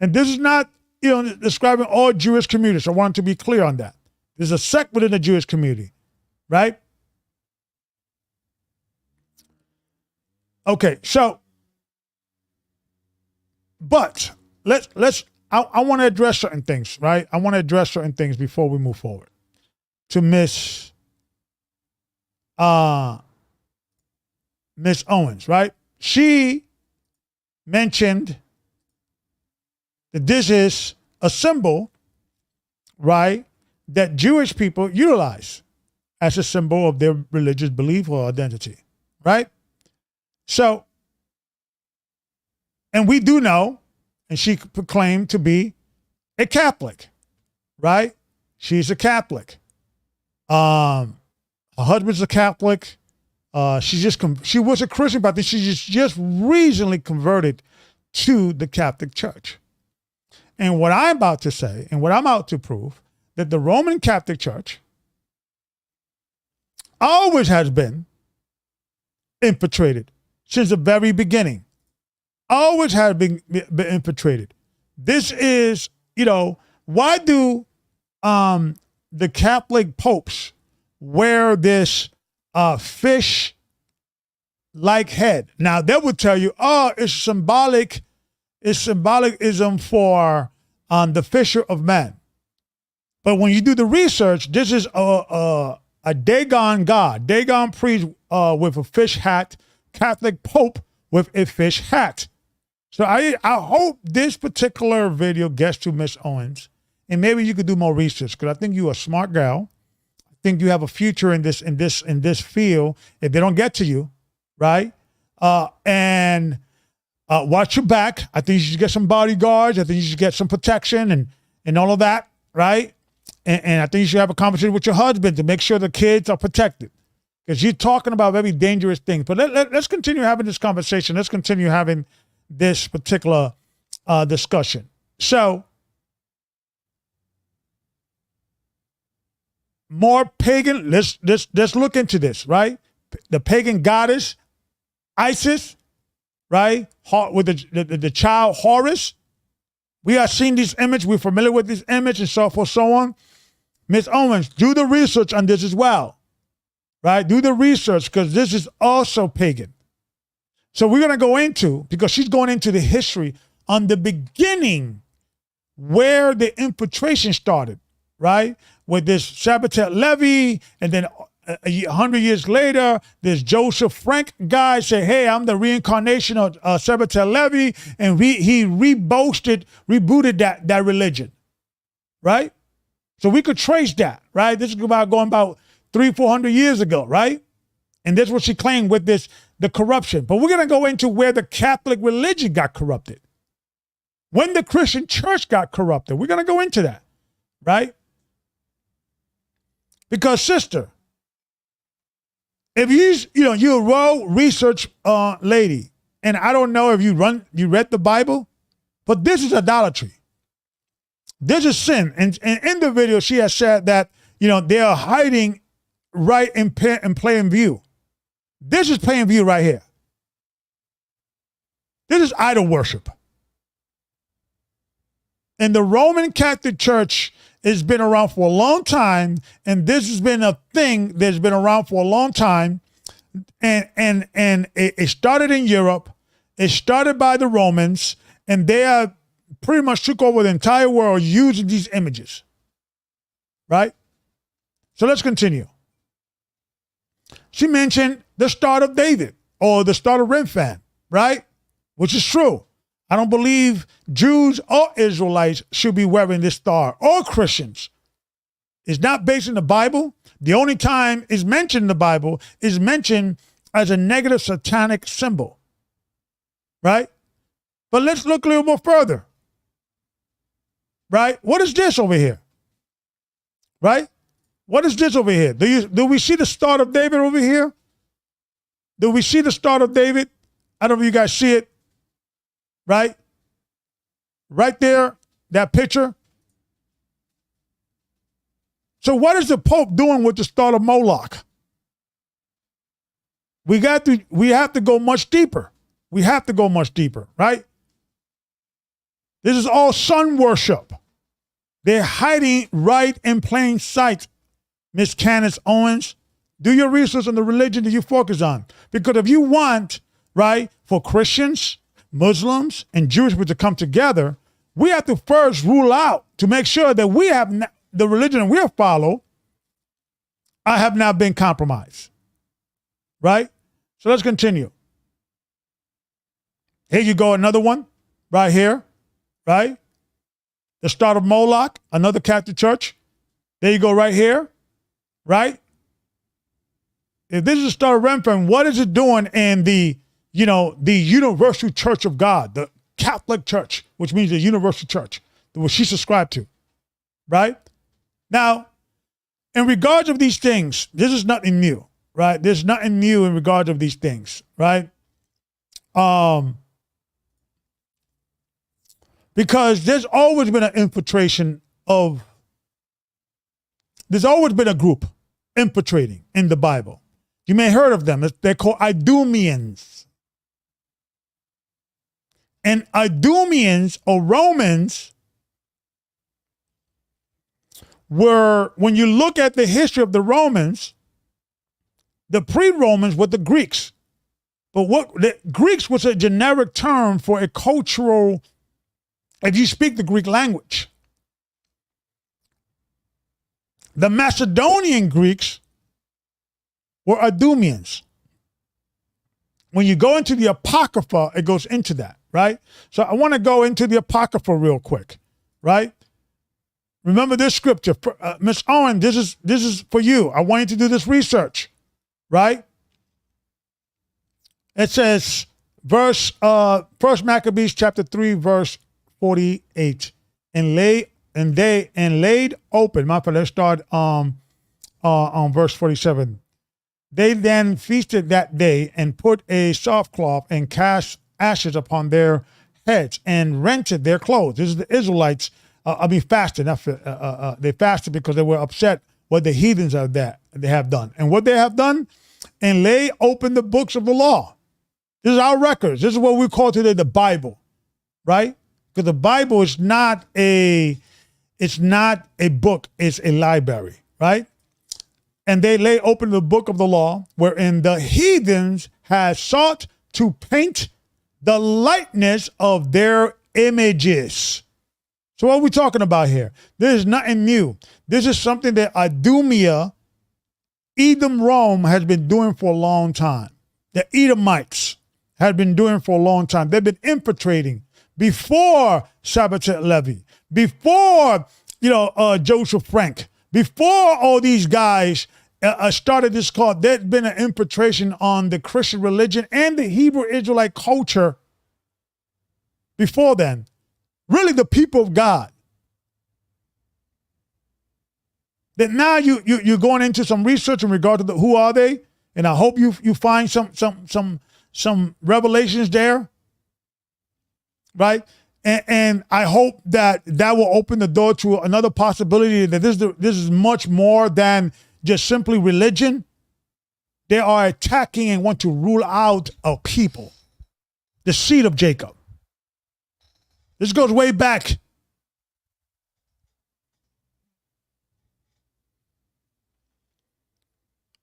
And this is not, describing all Jewish communities. I want to be clear on that. There's a sect within the Jewish community, right? Okay, so, but I want to address certain things, right? I want to address certain things before we move forward. To Miss Owens, right? She mentioned that this is a symbol, right, that Jewish people utilize as a symbol of their religious belief or identity, right? So, and we do know, and she proclaimed to be a Catholic, right? She's a Catholic. Her husband's a Catholic. She was a Christian, but I think she just recently converted to the Catholic Church. And what I'm about to say, and what I'm out to prove, that the Roman Catholic Church always has been infiltrated since the very beginning. Always has been infiltrated. This is, why do the Catholic popes wear this fish-like head? Now, they would tell you, it's symbolicism for the fisher of men. But when you do the research, this is a Dagon god, Dagon priest with a fish hat, Catholic pope with a fish hat. So I hope this particular video gets to Miss Owens, and maybe you could do more research, because I think you're a smart girl. I think you have a future in this field. If they don't get to you, right? And watch your back. I think you should get some bodyguards. I think you should get some protection and all of that, right? And I think you should have a conversation with your husband to make sure the kids are protected, because you're talking about very dangerous things. But let's continue having this conversation. Let's continue having this particular discussion. So, more pagan. Let's look into this, right? The pagan goddess Isis, right? With the child Horus. We are seeing these images. We're familiar with this image and so forth, so on. Ms. Owens, do the research on this as well, right? Do the research, because this is also pagan. So we're going to go into, because she's going into the history on the beginning where the infiltration started, right? With this Sabbatai Levi, and then 100 years later, this Joseph Frank guy say, hey, I'm the reincarnation of Sabbatai Levi, and he rebooted that religion, right? So we could trace that, right? This is about going about 300-400 years ago, right? And that's what she claimed with the corruption. But we're going to go into where the Catholic religion got corrupted. When the Christian church got corrupted. We're going to go into that, right? Because, sister, if you're a well research lady, and I don't know if you read the Bible, but this is idolatry. This is sin. And in the video, she has said that, they are hiding right in plain view. This is plain view right here. This is idol worship. And the Roman Catholic Church has been around for a long time, and this has been a thing that's been around for a long time. And it started in Europe. It started by the Romans, and they are pretty much took over the entire world using these images. Right? So let's continue. She mentioned the Star of David, or the Star of Remphan, right? Which is true. I don't believe Jews or Israelites should be wearing this star, or Christians. It's not based in the Bible. The only time it's mentioned in the Bible is mentioned as a negative satanic symbol, right? But let's look a little more further, right? What is this over here, right? What is this over here? Do we see the Star of David over here? Do we see the Star of David? I don't know if you guys see it. Right? Right there, that picture. So what is the Pope doing with the Star of Moloch? We have to go much deeper. We have to go much deeper, right? This is all sun worship. They're hiding right in plain sight, Miss Candace Owens. Do your research on the religion that you focus on. Because if you want, right, for Christians, Muslims, and Jewish people to come together, we have to first rule out to make sure that we have the religion we follow have not been compromised. Right? So let's continue. Here you go, another one right here, right? The Star of Moloch, another Catholic church. There you go right here, right? If this is the Star of Remphan, what is it doing in the Universal Church of God, the Catholic Church, which means the Universal Church, what she subscribed to, right? Now, in regards of these things, this is nothing new, right? There's nothing new in regards of these things, right? Because there's always been an infiltration there's always been a group infiltrating in the Bible. You may have heard of them. They're called Idumeans. And Idumeans or Romans were, when you look at the history of the Romans, the pre-Romans were the Greeks. But the Greeks was a generic term for a cultural, if you speak the Greek language. The Macedonian Greeks were Idumeans. When you go into the Apocrypha, it goes into that, right? So I want to go into the Apocrypha real quick, right? Remember this scripture, Miss Owen, this is for you. I want you to do this research, right? It says, First Maccabees chapter 3, verse 48, and laid open. Let's start on verse 47. They then feasted that day and put a sackcloth and cast ashes upon their heads and rented their clothes. This is the Israelites. Fasted. They fasted because they were upset what the heathens have done. And what they have done, and lay open the books of the law. This is our records. This is what we call today the Bible, right? Because the Bible is not a book, it's a library, right? And they lay open the book of the law, wherein the heathens had sought to paint the likeness of their images. So what are we talking about here? This is nothing new. This is something that Idumea, Edom, Rome has been doing for a long time. The Edomites had been doing for a long time. They've been infiltrating before Sabbatai Levi, before Joseph Frank, before all these guys started this cult. There's been an infiltration on the Christian religion and the Hebrew Israelite culture before then. Really, the people of God. That now you're going into some research in regard to who are they, and I hope you find some revelations there, right? And I hope that will open the door to another possibility that this is much more than just simply religion. They are attacking and want to rule out a people, the seed of Jacob. This goes way back.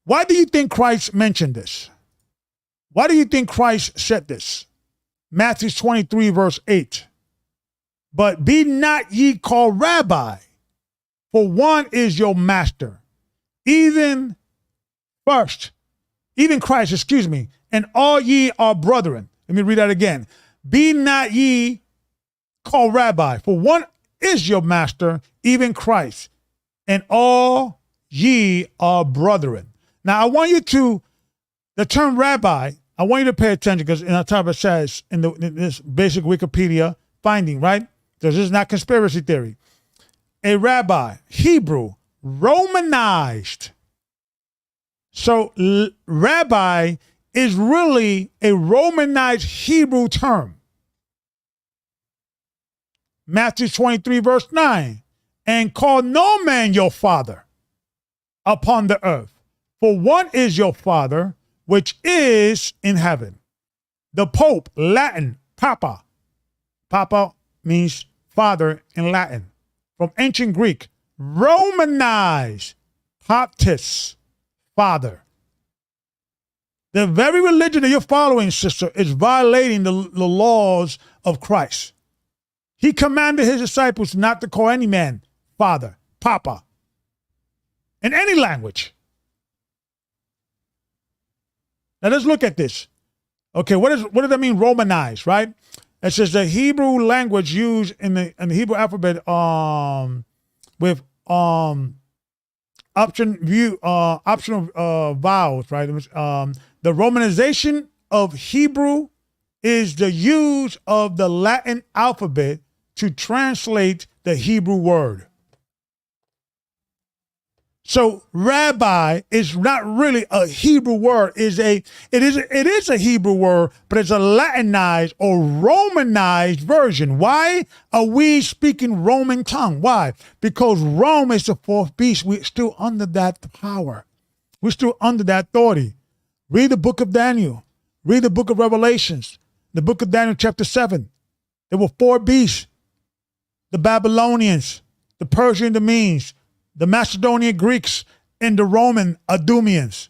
Why do you think Christ mentioned this? Why do you think Christ said this? Matthew 23, verse 8. But be not ye called rabbi, for one is your master, even Christ, and all ye are brethren. Let me read that again. Be not ye called rabbi, for one is your master, even Christ, and all ye are brethren. Now I want you to, the term rabbi, I want you to pay attention because in the top it says in this basic Wikipedia finding, right? Because this is not conspiracy theory. A rabbi, Hebrew, Romanized. So rabbi is really a Romanized Hebrew term. Matthew 23, verse 9. And call no man your father upon the earth, for one is your Father, which is in heaven. The Pope, Latin, Papa. Papa means father in Latin. From ancient Greek, Romanized, Paptis, father. The very religion that you're following, sister, is violating the laws of Christ. He commanded his disciples not to call any man father, Papa, in any language. Now let's look at this. Okay, what does that mean, Romanized, right? It says the Hebrew language used in the Hebrew alphabet with optional vowels, right? The romanization of Hebrew is the use of the Latin alphabet to translate the Hebrew word. So rabbi is not really a Hebrew word. It is a Hebrew word, but it's a Latinized or Romanized version. Why are we speaking Roman tongue? Why? Because Rome is the fourth beast. We're still under that power. We're still under that authority. Read the book of Daniel. Read the book of Revelations. The book of Daniel chapter 7. There were four beasts. The Babylonians, the Persian, the Medes, the Macedonian Greeks, and the Roman Idumeans.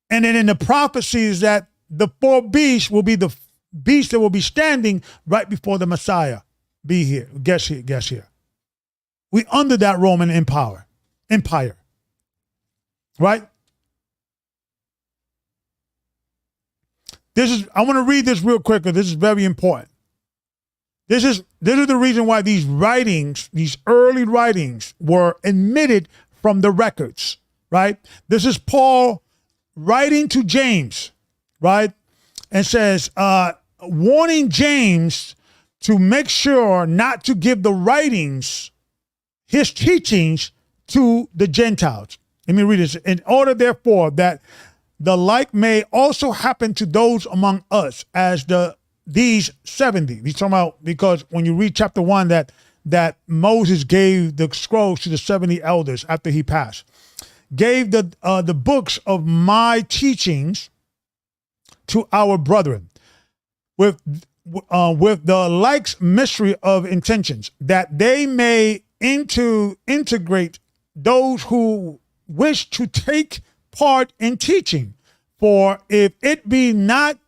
And then in the prophecies that the four beasts will be the beasts that will be standing right before the Messiah. Be here. Guess here. We under that Roman empire. Right? I want to read this real quick because this is very important. This is the reason why these early writings were omitted from the records, right? This is Paul writing to James, right? And says, warning James to make sure not to give the writings, his teachings, to the Gentiles. Let me read this. In order, therefore, that the like may also happen to those among us as these 70. He's talking about, because when you read chapter 1 that Moses gave the scrolls to the 70 elders after he passed, gave the books of my teachings to our brethren with the likes mystery of intentions, that they may integrate those who wish to take part in teaching. For if it be not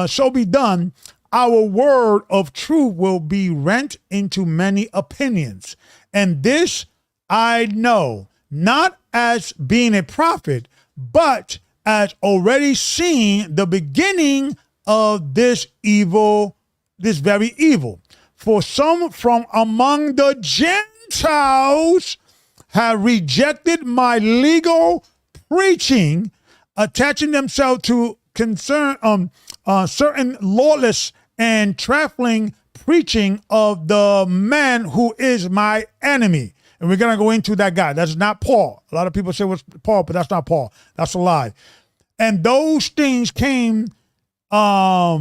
so be done, our word of truth will be rent into many opinions. And this I know, not as being a prophet, but as already seeing the beginning of this very evil. For some from among the Gentiles have rejected my legal preaching, attaching themselves to certain lawless and trifling preaching of the man who is my enemy. And we're going to go into that guy. That's not Paul. A lot of people say it was Paul, but that's not Paul. That's a lie. And those things came, have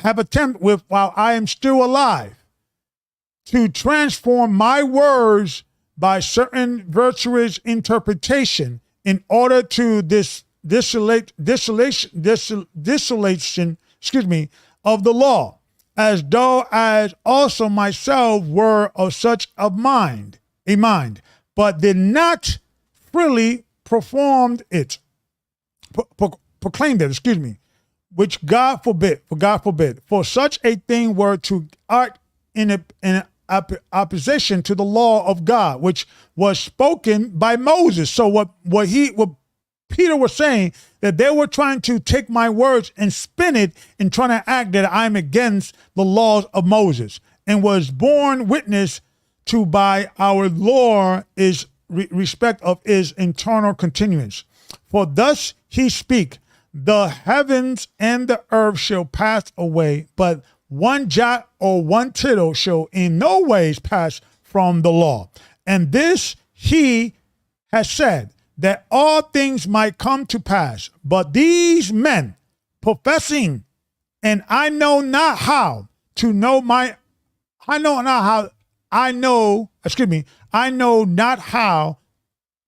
attempt with, while I am still alive, to transform my words by certain virtuous interpretation in order to desolation, of the law, as though as also myself were of such a mind, but did not freely proclaimed it, which God forbid, for such a thing were to act in opposition to the law of God, which was spoken by Moses. So what Peter was saying, that they were trying to take my words and spin it and trying to act that I'm against the laws of Moses, and was borne witness to by our law is respect of his internal continuance. For thus he speak, the heavens and the earth shall pass away, but one jot or one tittle shall in no ways pass from the law. And this he has said, that all things might come to pass. But these men professing, and I know not how to know my, I know not how, I know not how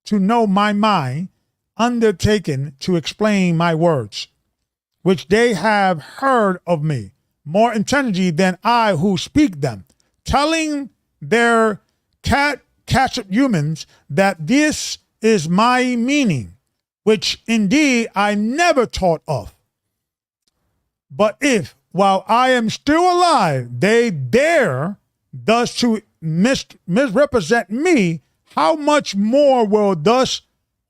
to know my mind, undertaken to explain my words, which they have heard of me, more intensely than I who speak them, telling their catechumens that this is my meaning, which indeed I never taught of. But if, while I am still alive, they dare thus to misrepresent me, how much more will thus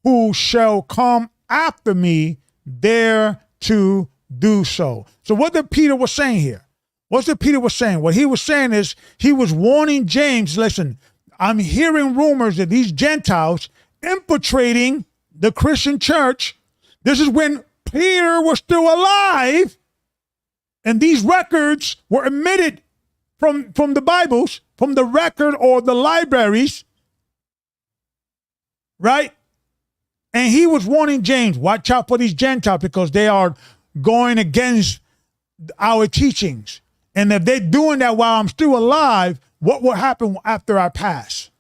who shall come after me dare to do so? So what did Peter was saying here? What's that Peter was saying? What he was saying is he was warning James, listen, I'm hearing rumors that these Gentiles infiltrating the Christian church. This is when Peter was still alive, and these records were omitted from the Bibles, from the record or the libraries, right? And he was warning James, watch out for these Gentiles because they are going against our teachings. And if they're doing that while I'm still alive, what will happen after I pass?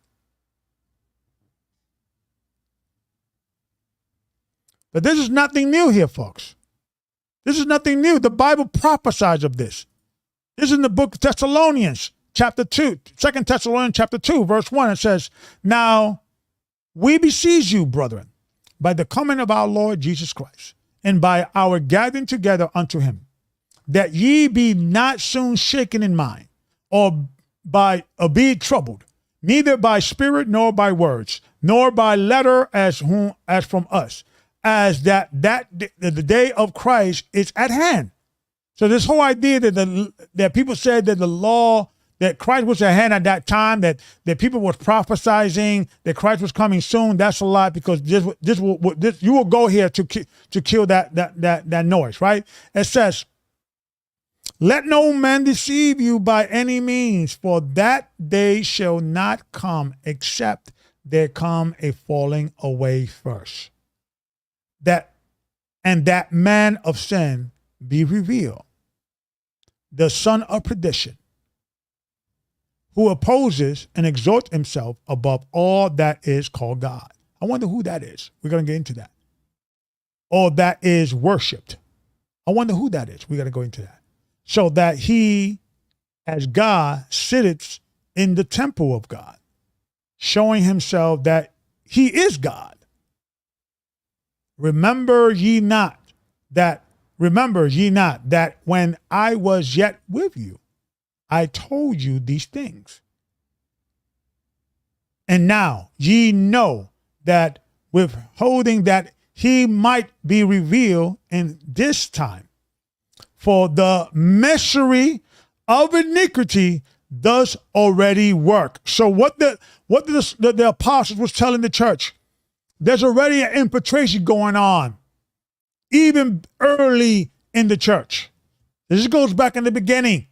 But this is nothing new here, folks. This is nothing new. The Bible prophesies of this. This is in the book of Thessalonians, chapter 2, 2 Thessalonians chapter 2, verse 1. It says, now we beseech you, brethren, by the coming of our Lord Jesus Christ, and by our gathering together unto him, that ye be not soon shaken in mind, or be troubled, neither by spirit nor by words, nor by letter as from us, as that the day of Christ is at hand. So this whole idea that people said that the law, that Christ was at hand at that time, that people was prophesying that Christ was coming soon, that's a lie, because this you will go here to kill that noise, right? It says, let no man deceive you by any means, for that day shall not come except there come a falling away first. That man of sin be revealed, the son of perdition, who opposes and exalts himself above all that is called God. I wonder who that is. We're going to get into that. Or that is worshipped. I wonder who that is. We're going to go into that. So that he, as God, sitteth in the temple of God, showing himself that he is God. Remember ye not that when I was yet with you, I told you these things. And now ye know that withholding that he might be revealed in this time. For the mystery of iniquity does already work. So what the apostles was telling the church, there's already an infiltration going on, even early in the church. This goes back in the beginning.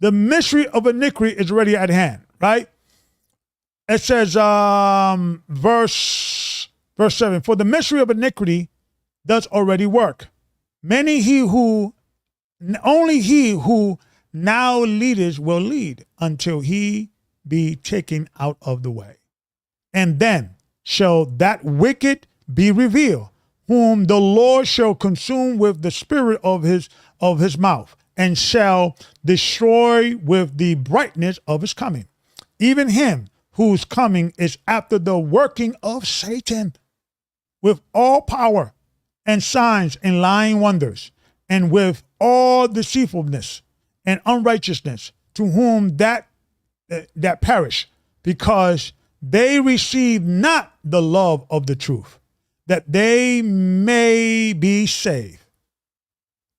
The mystery of iniquity is already at hand, right? It says, verse 7, for the mystery of iniquity does already work. Only he who now leadeth will lead until he be taken out of the way. And then shall that wicked be revealed, whom the Lord shall consume with the spirit of his mouth, and shall destroy with the brightness of his coming. Even him whose coming is after the working of Satan, with all power and signs and lying wonders, and with all deceitfulness and unrighteousness, to whom that perish, because they receive not the love of the truth, that they may be saved.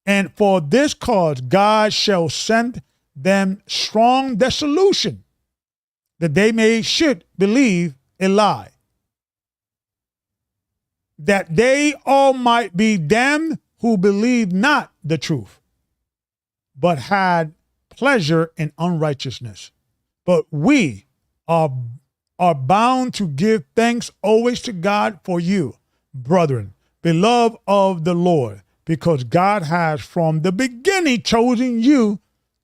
And for this cause God shall send them strong dissolution, that they should believe a lie, that they all might be damned who believed not the truth, but had pleasure in unrighteousness, but we are bound to give thanks always to God for you, brethren, beloved of the Lord, because God has from the beginning chosen you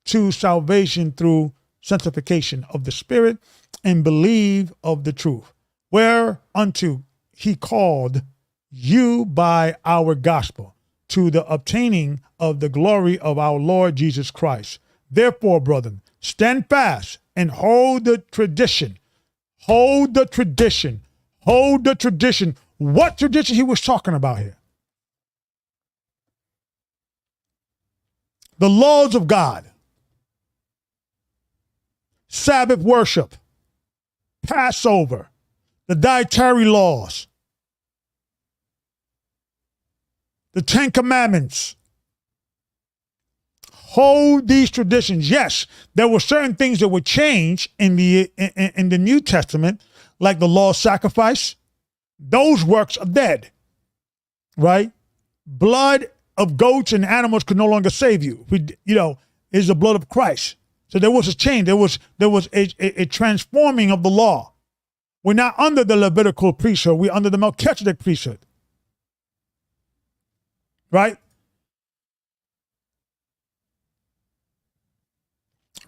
to salvation through sanctification of the Spirit and believe of the truth, whereunto he called you by our gospel to the obtaining of the glory of our Lord Jesus Christ. Therefore, brethren, stand fast and hold the tradition. Hold the tradition. Hold the tradition. What tradition he was talking about here? The laws of God. Sabbath worship. Passover. The dietary laws. The Ten Commandments. Hold these traditions. Yes, there were certain things that would change in the New Testament, like the law of sacrifice. Those works are dead, right? Blood of goats and animals could no longer save you. Is the blood of Christ. So there was a change. There was a transforming of the law. We're not under the Levitical priesthood. We're under the Melchizedek priesthood, right?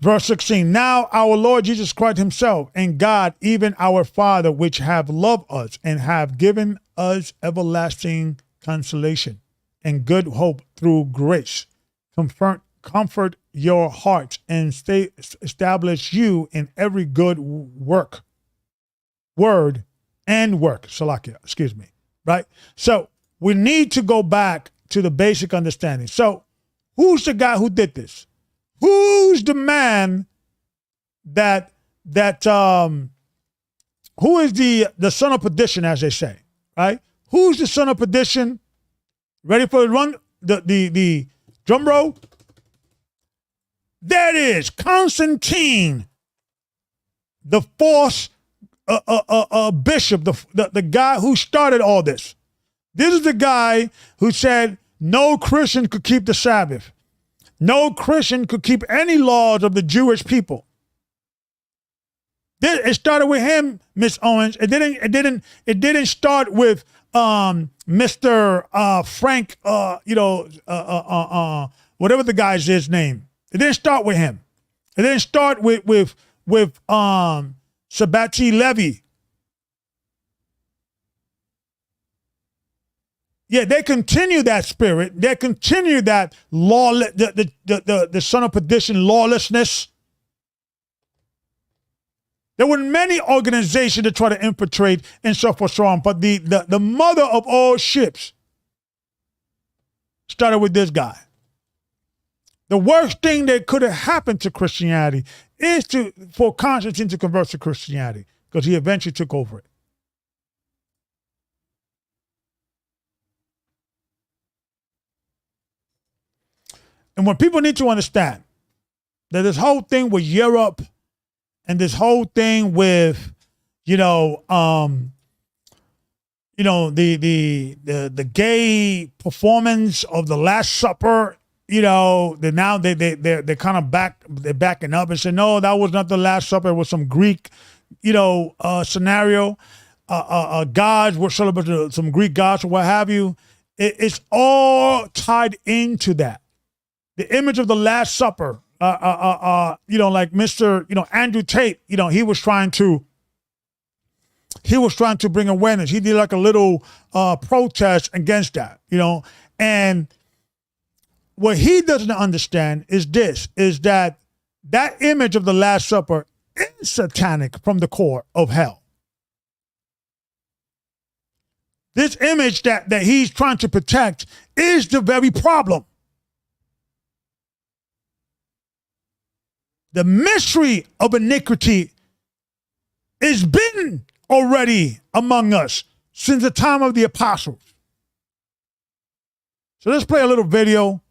Verse 16, now our Lord Jesus Christ himself and God, even our Father, which have loved us and have given us everlasting consolation and good hope through grace, comfort your hearts and establish you in every good word and work. Salakia, excuse me, right? So we need to go back to the basic understanding. So who's the guy who did this? Who's the man who is the son of perdition, as they say, right? Who's the son of perdition? Ready for the run? The drum roll? There it is, Constantine, the false bishop, the guy who started all this. This is the guy who said no Christian could keep the Sabbath. No Christian could keep any laws of the Jewish people. It started with him, Miss Owens. It didn't start with Mr. Frank, whatever the guy's his name. It didn't start with him. It didn't start with Sabati Levy. Yeah, they continue that spirit. They continue that the son of perdition lawlessness. There were many organizations that try to infiltrate and so forth, so on. But the mother of all ships started with this guy. The worst thing that could have happened to Christianity is for Constantine to convert to Christianity, because he eventually took over it. And when people need to understand that this whole thing with Europe and this whole thing with, the gay performance of the Last Supper, they're kind of backing up and say, no, that was not the Last Supper. It was some Greek, scenario. Gods were celebrating some Greek gods or what have you. It's all tied into that. The image of the Last Supper, like Mr. Andrew Tate, he was trying to bring awareness. He did like a little protest against that, and what he doesn't understand is that image of the Last Supper is satanic from the core of hell. This image that he's trying to protect is the very problem. The mystery of iniquity has been already among us since the time of the apostles. So let's play a little video,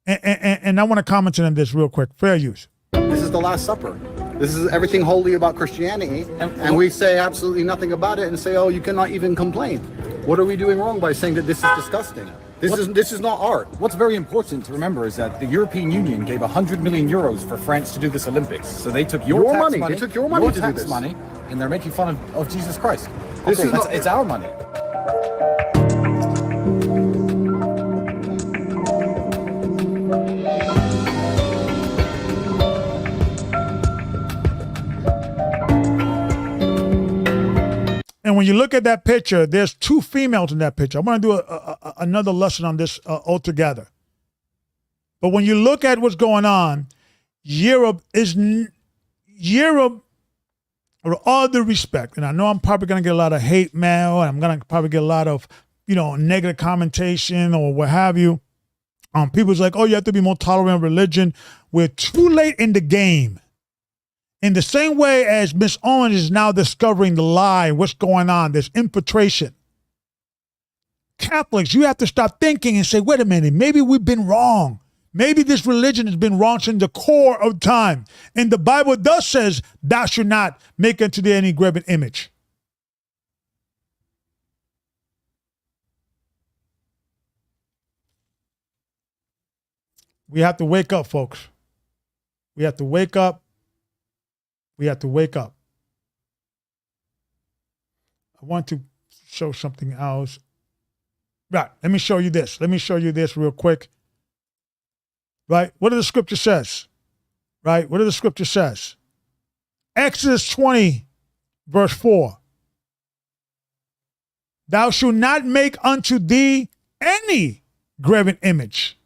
and I want to comment on this real quick. Fair use. This is the Last Supper. This is everything holy about Christianity, and we say absolutely nothing about it and say, oh, you cannot even complain. What are we doing wrong by saying that this is disgusting? This is not art. What's very important to remember is that the European Union gave 100 million euros for France to do this Olympics. So they took your tax money. money. They took your money to do tax this. money, and they're making fun of Jesus Christ. This is not- It's our money. And when you look at that picture, there's two females in that picture. I'm going to do another lesson on this altogether. But when you look at what's going on, Europe, with all due respect, and I know I'm probably going to get a lot of hate mail, and I'm going to probably get a lot of, negative commentation or what have you. People's like, oh, you have to be more tolerant of religion. We're too late in the game. In the same way as Miss Owens is now discovering the lie, what's going on, there's infiltration. Catholics, you have to stop thinking and say, wait a minute, maybe we've been wrong. Maybe this religion has been wrong since the core of time. And the Bible does says, thou should not make unto thee any graven image. We have to wake up, folks. We have to wake up. We have to wake up. I want to show something else. Right, let me show you this. Let me show you this real quick. Right, what does the scripture says? Right, what does the scripture says? Exodus 20, verse 4. Thou shalt not make unto thee any graven image.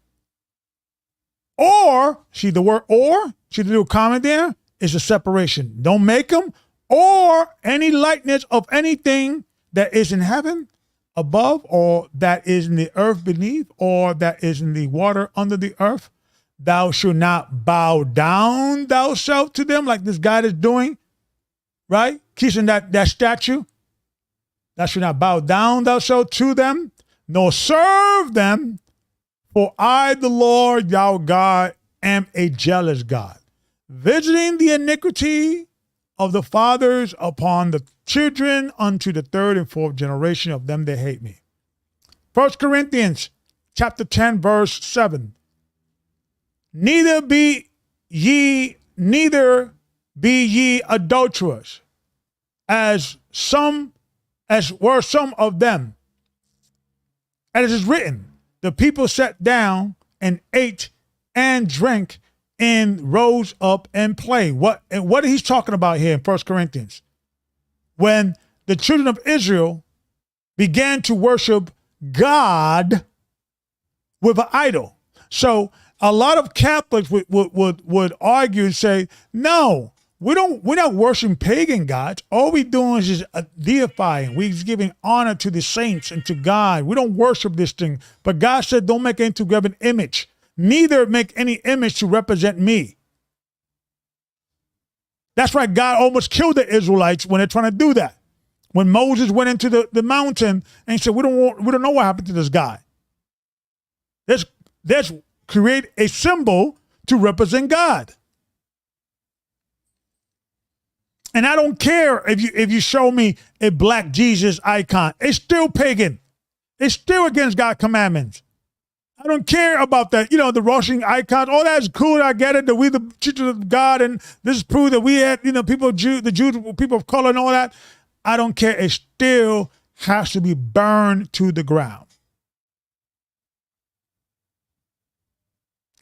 Or, see the word or? See the little comment there? It's a separation. Don't make them, or any likeness of anything that is in heaven above, or that is in the earth beneath, or that is in the water under the earth. Thou shalt not bow down thyself to them, like this guy is doing, right? Kissing that statue. Thou shalt not bow down thyself to them, nor serve them, for I, the Lord, thou God, am a jealous God, visiting the iniquity of the fathers upon the children unto the third and fourth generation of them that hate me. 1 Corinthians chapter 10, verse 7. Neither be ye adulterers, as were some of them. As it is written, the people sat down and ate and drank and rose up and played. What he's talking about here in 1 Corinthians? When the children of Israel began to worship God with an idol. So a lot of Catholics would argue and say, no, we're not worshiping pagan gods. All we're doing is just deifying. We're just giving honor to the saints and to God. We don't worship this thing. But God said, don't make any graven image. Neither make any image to represent me. That's why God almost killed the Israelites when they're trying to do that. When Moses went into the mountain and he said, we don't know what happened to this guy. Let's create a symbol to represent God. And I don't care if you show me a black Jesus icon. It's still pagan. It's still against God's commandments. I don't care about that. The Russian icons, all that's cool. I get it, that we the children of God, and this is proof that we had, the Jews, people of color and all that. I don't care. It still has to be burned to the ground.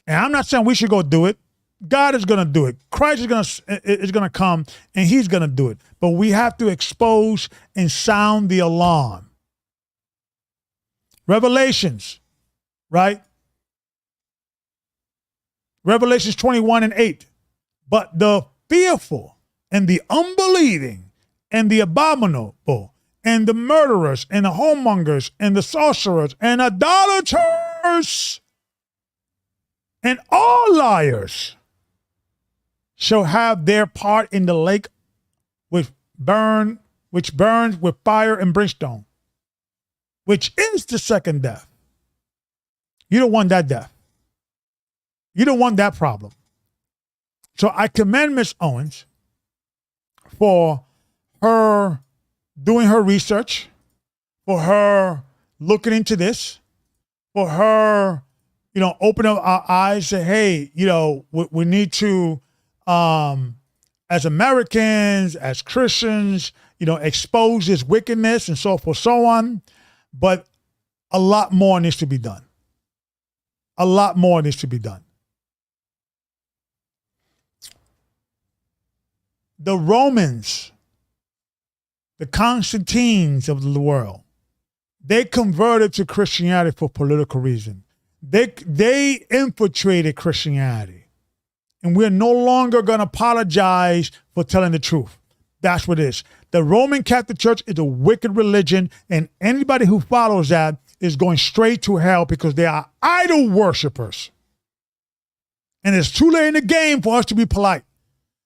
And I'm not saying we should go do it. God is going to do it. Christ is going to come and he's going to do it. But we have to expose and sound the alarm. Revelations, right? Revelations 21:8. But the fearful and the unbelieving and the abominable and the murderers and the homemongers and the sorcerers and idolaters and all liars shall have their part in the lake which burns with fire and brimstone, which is the second death. You don't want that death. You don't want that problem. So I commend Miss Owens for her doing her research, for her looking into this, for her, open up our eyes, say, hey, we need to, as Americans, as Christians, expose this wickedness and so forth, so on. But a lot more needs to be done. A lot more needs to be done. The Romans, the Constantines of the world, they converted to Christianity for political reason. They infiltrated Christianity. And we're no longer going to apologize for telling the truth. That's what it is. The Roman Catholic Church is a wicked religion, and anybody who follows that is going straight to hell because they are idol worshipers. And it's too late in the game for us to be polite.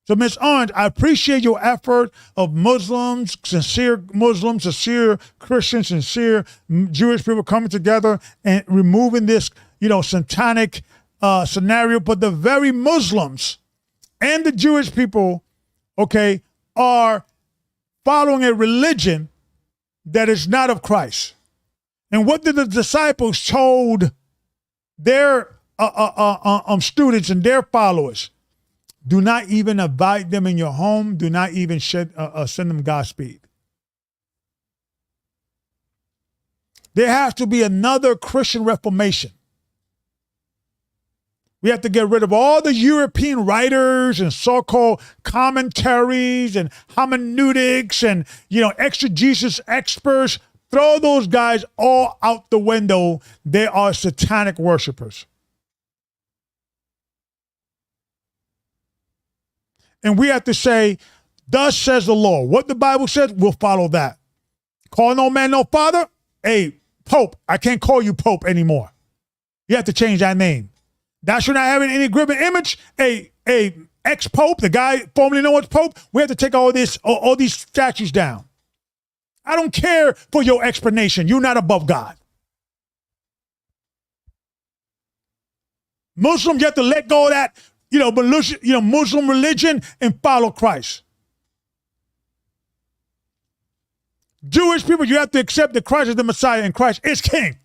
So, Ms. Owens, I appreciate your effort of Muslims, sincere Christians, sincere Jewish people coming together and removing this, satanic scenario. But the very Muslims and the Jewish people, okay, are following a religion that is not of Christ. And what did the disciples told their students and their followers? Do not even invite them in your home. Do not even send them Godspeed. There has to be another Christian Reformation. We have to get rid of all the European writers and so-called commentaries and hermeneutics and, exegesis experts. Throw those guys all out the window. They are satanic worshipers. And we have to say, thus says the Lord. What the Bible says, we'll follow that. Call no man no father. Hey, Pope, I can't call you Pope anymore. You have to change that name. Thou shalt not have any graven image. A ex-Pope, the guy formerly known as Pope, we have to take all these statues down. I don't care for your explanation. You're not above God. Muslim, you have to let go of that Muslim religion and follow Christ. Jewish people, you have to accept that Christ is the Messiah and Christ is King.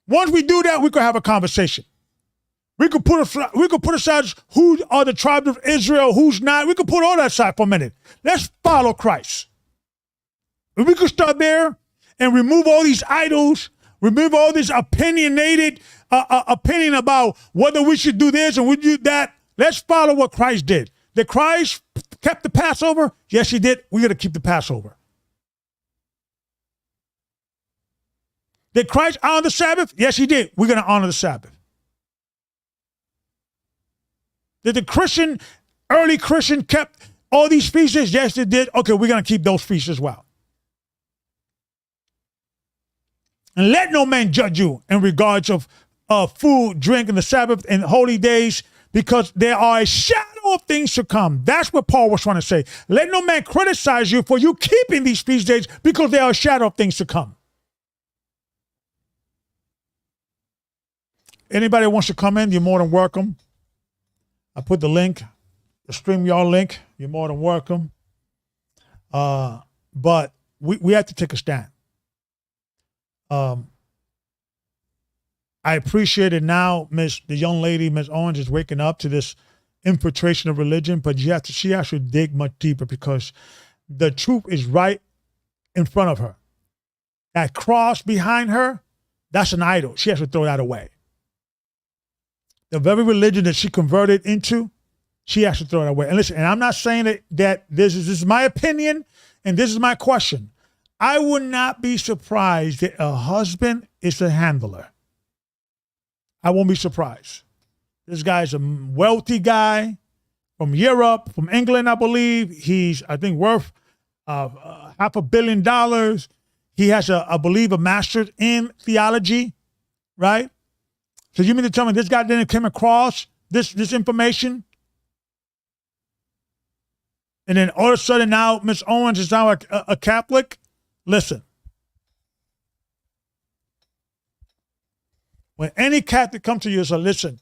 Once we do that, we could have a conversation. We could put aside who are the tribes of Israel, who's not. We could put all that aside for a minute. Let's follow Christ. If we could start there and remove all these idols, remove all this opinionated opinion about whether we should do this and we do that. Let's follow what Christ did. Did Christ kept the Passover? Yes, he did. We're going to keep the Passover. Did Christ honor the Sabbath? Yes, he did. We're going to honor the Sabbath. Did the early Christian kept all these feasts? Yes, they did. Okay, we're going to keep those feasts as well. And let no man judge you in regards of food, drink, and the Sabbath and holy days, because there are a shadow of things to come. That's what Paul was trying to say. Let no man criticize you for you keeping these feast days, because there are a shadow of things to come. Anybody who wants to come in, you're more than welcome. I put the link, the SteamYard link. You're more than welcome. But we have to take a stand. I appreciate it now. The young lady, Ms. Owens, is waking up to this infiltration of religion, but she has to dig much deeper, because the truth is right in front of her. That cross behind her, that's an idol. She has to throw that away. The very religion that she converted into, she has to throw it away. And listen, and I'm not saying that this is my opinion, and this is my question. I would not be surprised that a husband is a handler. I won't be surprised. This guy's a wealthy guy from Europe, from England, I believe. He's, I think, worth $500 million. He has, I believe, a master's in theology, right? So you mean to tell me this guy didn't come across this information? And then all of a sudden now Ms. Owens is now a Catholic? Listen. When any Catholic comes to you and says, listen,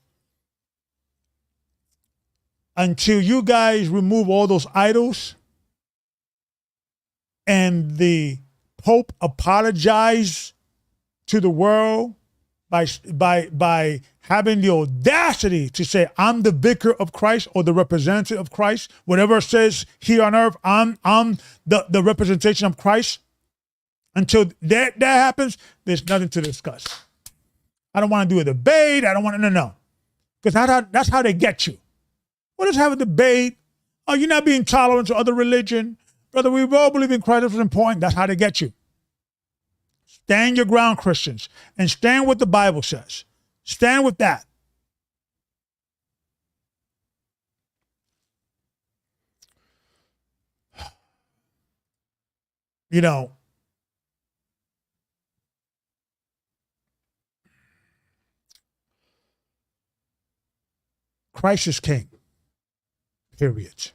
until you guys remove all those idols and the Pope apologize to the world by having the audacity to say, I'm the vicar of Christ or the representative of Christ. Whatever it says here on earth, I'm the representation of Christ. Until that happens, there's nothing to discuss. I don't want to do a debate. I don't want to, no. Because that's how they get you. What is have a debate? Oh, you're not being tolerant to other religion. Brother, we all believe in Christ. It's important. That's how they get you. Stand your ground, Christians, and stand what the Bible says. Stand with that. You know, Christ is king. Period.